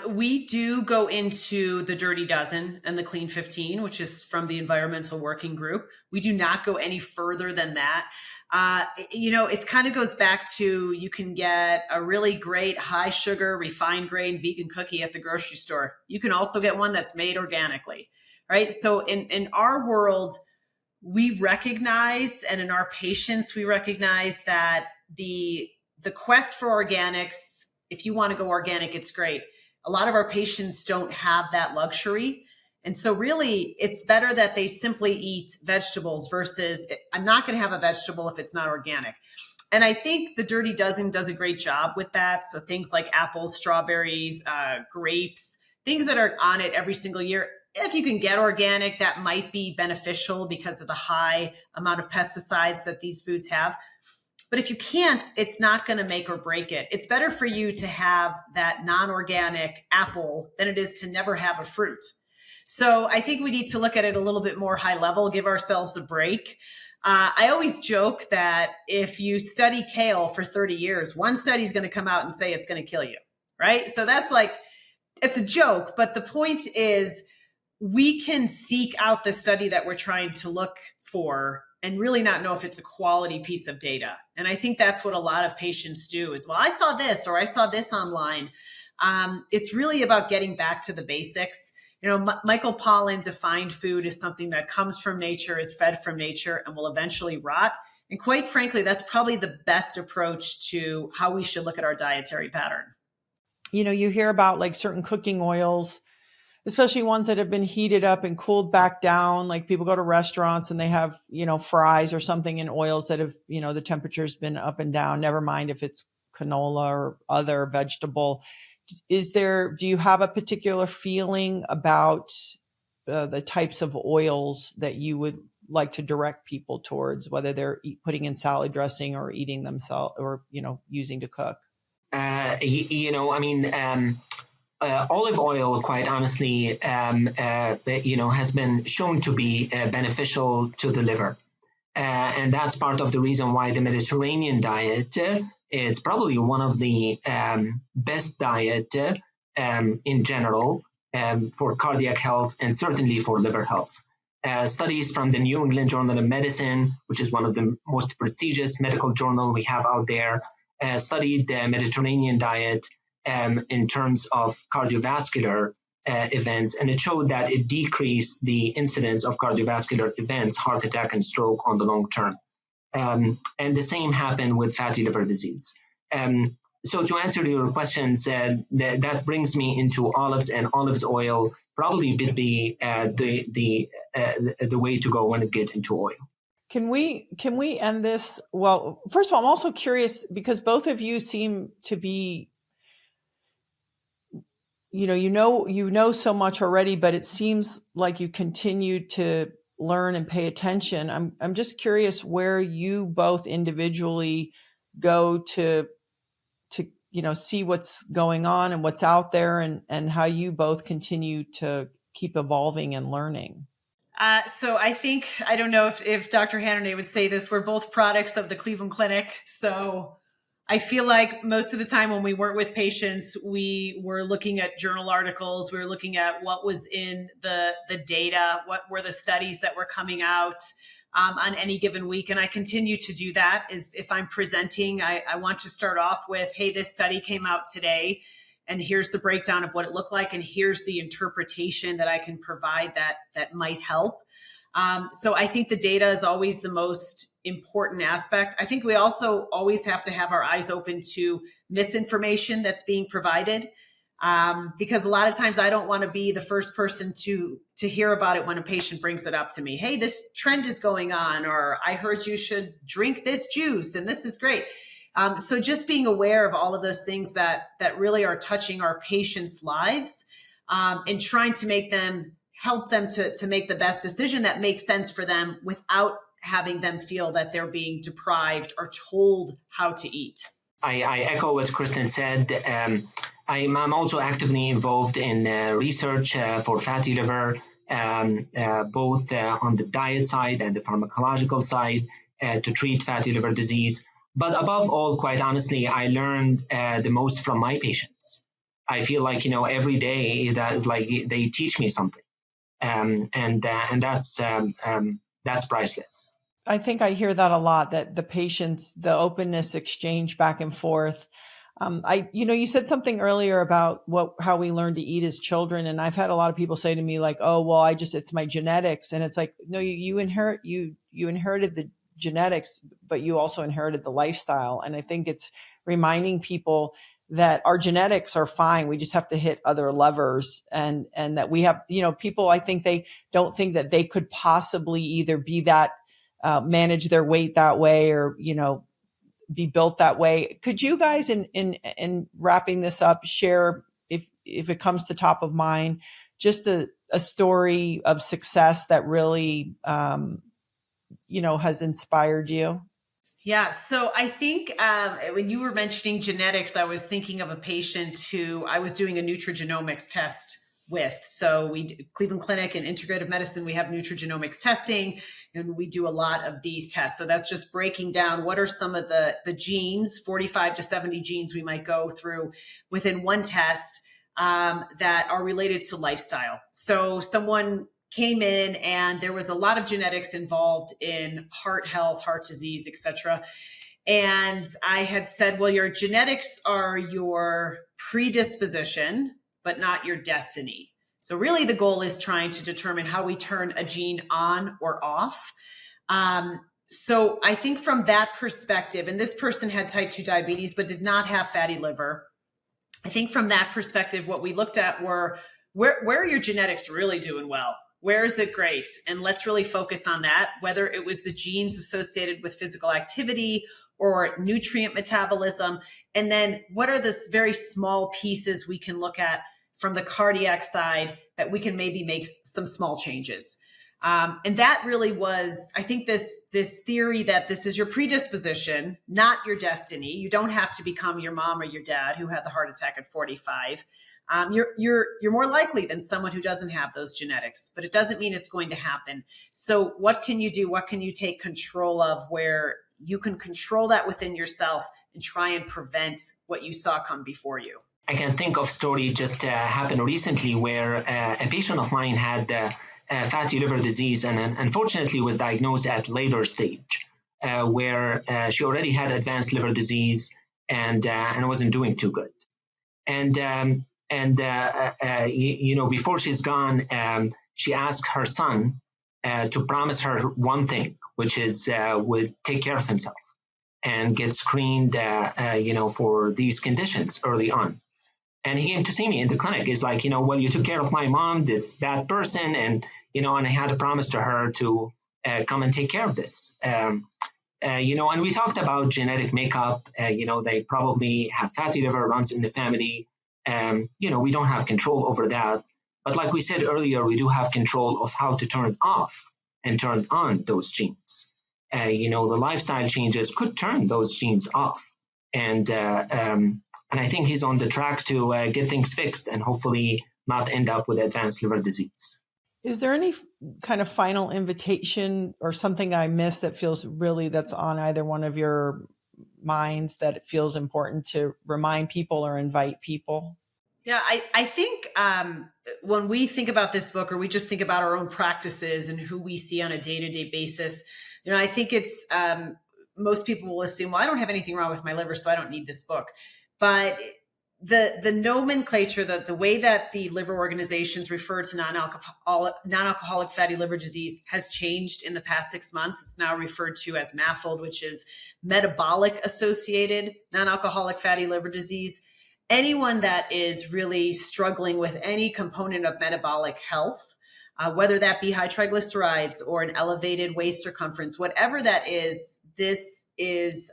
We do go into the Dirty Dozen and the Clean 15, which is from the Environmental Working Group. We do not go any further than that. It kind of goes back to, you can get a really great high sugar, refined grain vegan cookie at the grocery store. You can also get one that's made organically, right? So in our world, we recognize, and in our patients, we recognize that the quest for organics, if you want to go organic, it's great. A lot of our patients don't have that luxury. And so really, it's better that they simply eat vegetables versus I'm not going to have a vegetable if it's not organic. And I think the Dirty Dozen does a great job with that. So things like apples, strawberries, grapes, things that are on it every single year. If you can get organic, that might be beneficial because of the high amount of pesticides that these foods have. But if you can't, it's not going to make or break it. It's better for you to have that non-organic apple than it is to never have a fruit. So I think we need to look at it a little bit more high level, give ourselves a break. I always joke that if you study kale for 30 years, one study is going to come out and say it's going to kill you, right? So that's like, it's a joke. But the point is, we can seek out the study that we're trying to look for and really not know if it's a quality piece of data. And I think that's what a lot of patients do is, well, I saw this or I saw this online. It's really about getting back to the basics. You know, Michael Pollan defined food as something that comes from nature, is fed from nature, and will eventually rot. And quite frankly, that's probably the best approach to how we should look at our dietary pattern. You know, you hear about like certain cooking oils, especially ones that have been heated up and cooled back down. Like people go to restaurants and they have, you know, fries or something in oils that have, you know, the temperature's been up and down, never mind if it's canola or other vegetable. Do you have a particular feeling about the types of oils that you would like to direct people towards, whether they're putting in salad dressing or eating themselves or, you know, using to cook? Olive oil, quite honestly, has been shown to be beneficial to the liver. And that's part of the reason why the Mediterranean diet is probably one of the best diet in general for cardiac health and certainly for liver health. Studies from the New England Journal of Medicine, which is one of the most prestigious medical journal we have out there, studied the Mediterranean diet in terms of cardiovascular events, and it showed that it decreased the incidence of cardiovascular events, heart attack and stroke on the long term. And the same happened with fatty liver disease. So to answer your questions, that brings me into olives, and olive oil probably be the way to go when it gets into oil. Can we end this? Well, first of all, I'm also curious because both of you seem to be, you know so much already, but it seems like you continue to learn and pay attention. I'm just curious where you both individually go to see what's going on and what's out there, and how you both continue to keep evolving and learning. So I think, I don't know if Dr. Hanouneh would say this, we're both products of the Cleveland Clinic. So I feel like most of the time when we work with patients, we were looking at journal articles, we were looking at what was in the data, what were the studies that were coming out on any given week. And I continue to do that. If I'm presenting, I want to start off with, hey, this study came out today, and here's the breakdown of what it looked like, and here's the interpretation that I can provide that might help. So I think the data is always the most important aspect. I think we also always have to have our eyes open to misinformation that's being provided, because a lot of times I don't want to be the first person to hear about it when a patient brings it up to me. Hey, this trend is going on, or I heard you should drink this juice and this is great. So just being aware of all of those things that really are touching our patients' lives, and trying to help them to make the best decision that makes sense for them without having them feel that they're being deprived or told how to eat. I echo what Kristen said. I'm also actively involved in research for fatty liver, both on the diet side and the pharmacological side to treat fatty liver disease. But above all, quite honestly, I learned the most from my patients. I feel like, every day that is like they teach me something. And that's priceless. I think I hear that a lot, that the patients, the openness, exchange back and forth. You said something earlier about how we learn to eat as children. And I've had a lot of people say to me like, oh, well, it's my genetics. And it's like, no, you inherited the genetics, but you also inherited the lifestyle. And I think it's reminding people that our genetics are fine. We just have to hit other levers, and that we have, people, I think they don't think that they could possibly either be that, manage their weight that way, or, be built that way. Could you guys, in wrapping this up, share, if it comes to top of mind, just a story of success that really, has inspired you? Yeah. So I think when you were mentioning genetics, I was thinking of a patient who I was doing a nutrigenomics test with. So Cleveland Clinic and Integrative Medicine, we have nutrigenomics testing, and we do a lot of these tests. So that's just breaking down what are some of the genes, 45 to 70 genes we might go through within one test that are related to lifestyle. So someone came in and there was a lot of genetics involved in heart health, heart disease, etc. And I had said, well, your genetics are your predisposition, but not your destiny. So really the goal is trying to determine how we turn a gene on or off. So I think from that perspective, and this person had type 2 diabetes, but did not have fatty liver. I think from that perspective, what we looked at were where are your genetics really doing well? Where is it great? And let's really focus on that, whether it was the genes associated with physical activity or nutrient metabolism. And then what are the very small pieces we can look at from the cardiac side that we can maybe make some small changes. And that really was, I think, this theory that this is your predisposition, not your destiny. You don't have to become your mom or your dad who had the heart attack at 45. You're more likely than someone who doesn't have those genetics, but it doesn't mean it's going to happen. So what can you do? What can you take control of where you can control that within yourself and try and prevent what you saw come before you? I can think of story just happened recently where a patient of mine had fatty liver disease and unfortunately was diagnosed at later stage where she already had advanced liver disease and wasn't doing too good. Before she's gone, she asked her son to promise her one thing, which is would take care of himself and get screened, for these conditions early on. And he came to see me in the clinic. He's like, well, you took care of my mom, that person, and I had a promise to her to come and take care of this. And we talked about genetic makeup. They probably have fatty liver, runs in the family. We don't have control over that. But like we said earlier, we do have control of how to turn off and turn on those genes. The lifestyle changes could turn those genes off. And I think he's on the track to get things fixed and hopefully not end up with advanced liver disease. Is there any kind of final invitation or something I missed that feels really that's on either one of your minds that it feels important to remind people or invite people? Yeah, I think when we think about this book or we just think about our own practices and who we see on a day-to-day basis, I think it's most people will assume, well, I don't have anything wrong with my liver, so I don't need this book. But the nomenclature, the way that the liver organizations refer to non-alcoholic fatty liver disease has changed in the past 6 months. It's now referred to as MAFLD, which is metabolic associated non-alcoholic fatty liver disease. Anyone that is really struggling with any component of metabolic health, whether that be high triglycerides or an elevated waist circumference, whatever that is, this is,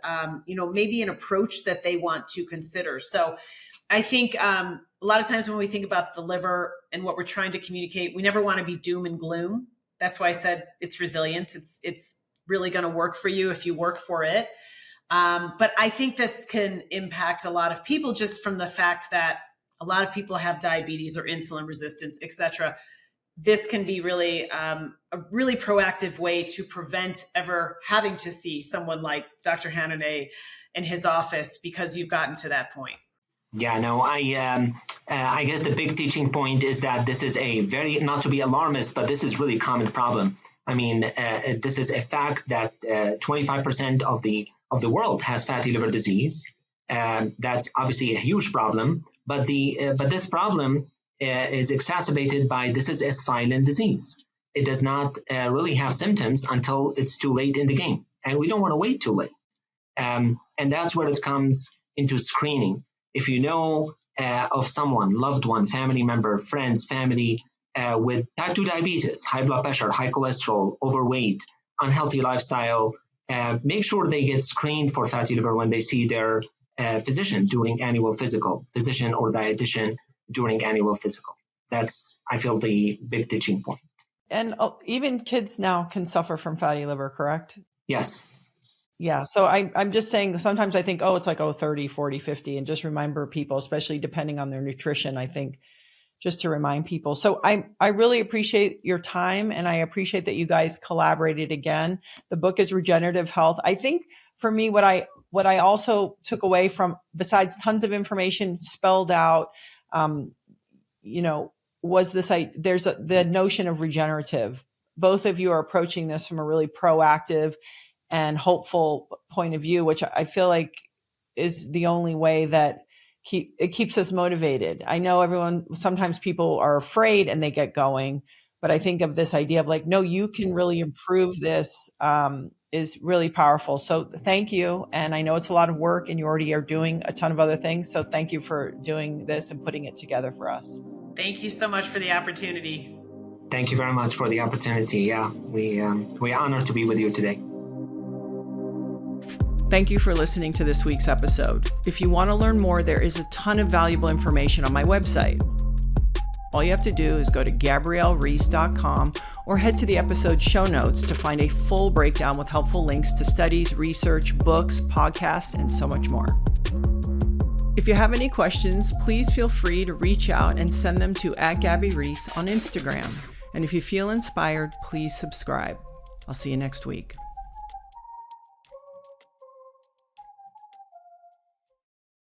maybe an approach that they want to consider. So I think a lot of times when we think about the liver and what we're trying to communicate, we never want to be doom and gloom. That's why I said it's resilient. It's really going to work for you if you work for it. But I think this can impact a lot of people just from the fact that a lot of people have diabetes or insulin resistance, et cetera. This can be really a really proactive way to prevent ever having to see someone like Dr. Hanouneh in his office because you've gotten to that point. Yeah, no, I guess the big teaching point is that this is a very, not to be alarmist, but this is really common problem. I mean, this is a fact that 25% of the world has fatty liver disease. That's obviously a huge problem, but this problem is exacerbated by this is a silent disease. It does not really have symptoms until it's too late in the game, and we don't want to wait too late. And that's where it comes into screening. If you know of someone, loved one, family member, friends, family with type 2 diabetes, high blood pressure, high cholesterol, overweight, unhealthy lifestyle, make sure they get screened for fatty liver when they see their physician during annual physical, physician or dietitian during annual physical. That's, I feel, the big teaching point. And even kids now can suffer from fatty liver, correct? Yes. Yeah. So I'm just saying, sometimes I think, oh, it's like, 30, 40, 50, and just remember people, especially depending on their nutrition, I think, just to remind people. So I really appreciate your time, and I appreciate that you guys collaborated again. The book is Regenerative Health. I think for me, what I also took away from, besides tons of information spelled out, was this, the notion of regenerative. Both of you are approaching this from a really proactive and hopeful point of view, which I feel like is the only way that it keeps us motivated. I know sometimes people are afraid and they get going, but I think of this idea of like, no, you can really improve this, is really powerful. So thank you. And I know it's a lot of work and you already are doing a ton of other things. So thank you for doing this and putting it together for us. Thank you so much for the opportunity. Thank you very much for the opportunity. Yeah, we're honored to be with you today. Thank you for listening to this week's episode. If you want to learn more, there is a ton of valuable information on my website. All you have to do is go to GabrielleReese.com or head to the episode show notes to find a full breakdown with helpful links to studies, research, books, podcasts, and so much more. If you have any questions, please feel free to reach out and send them to @GabbyReese on Instagram. And if you feel inspired, please subscribe. I'll see you next week.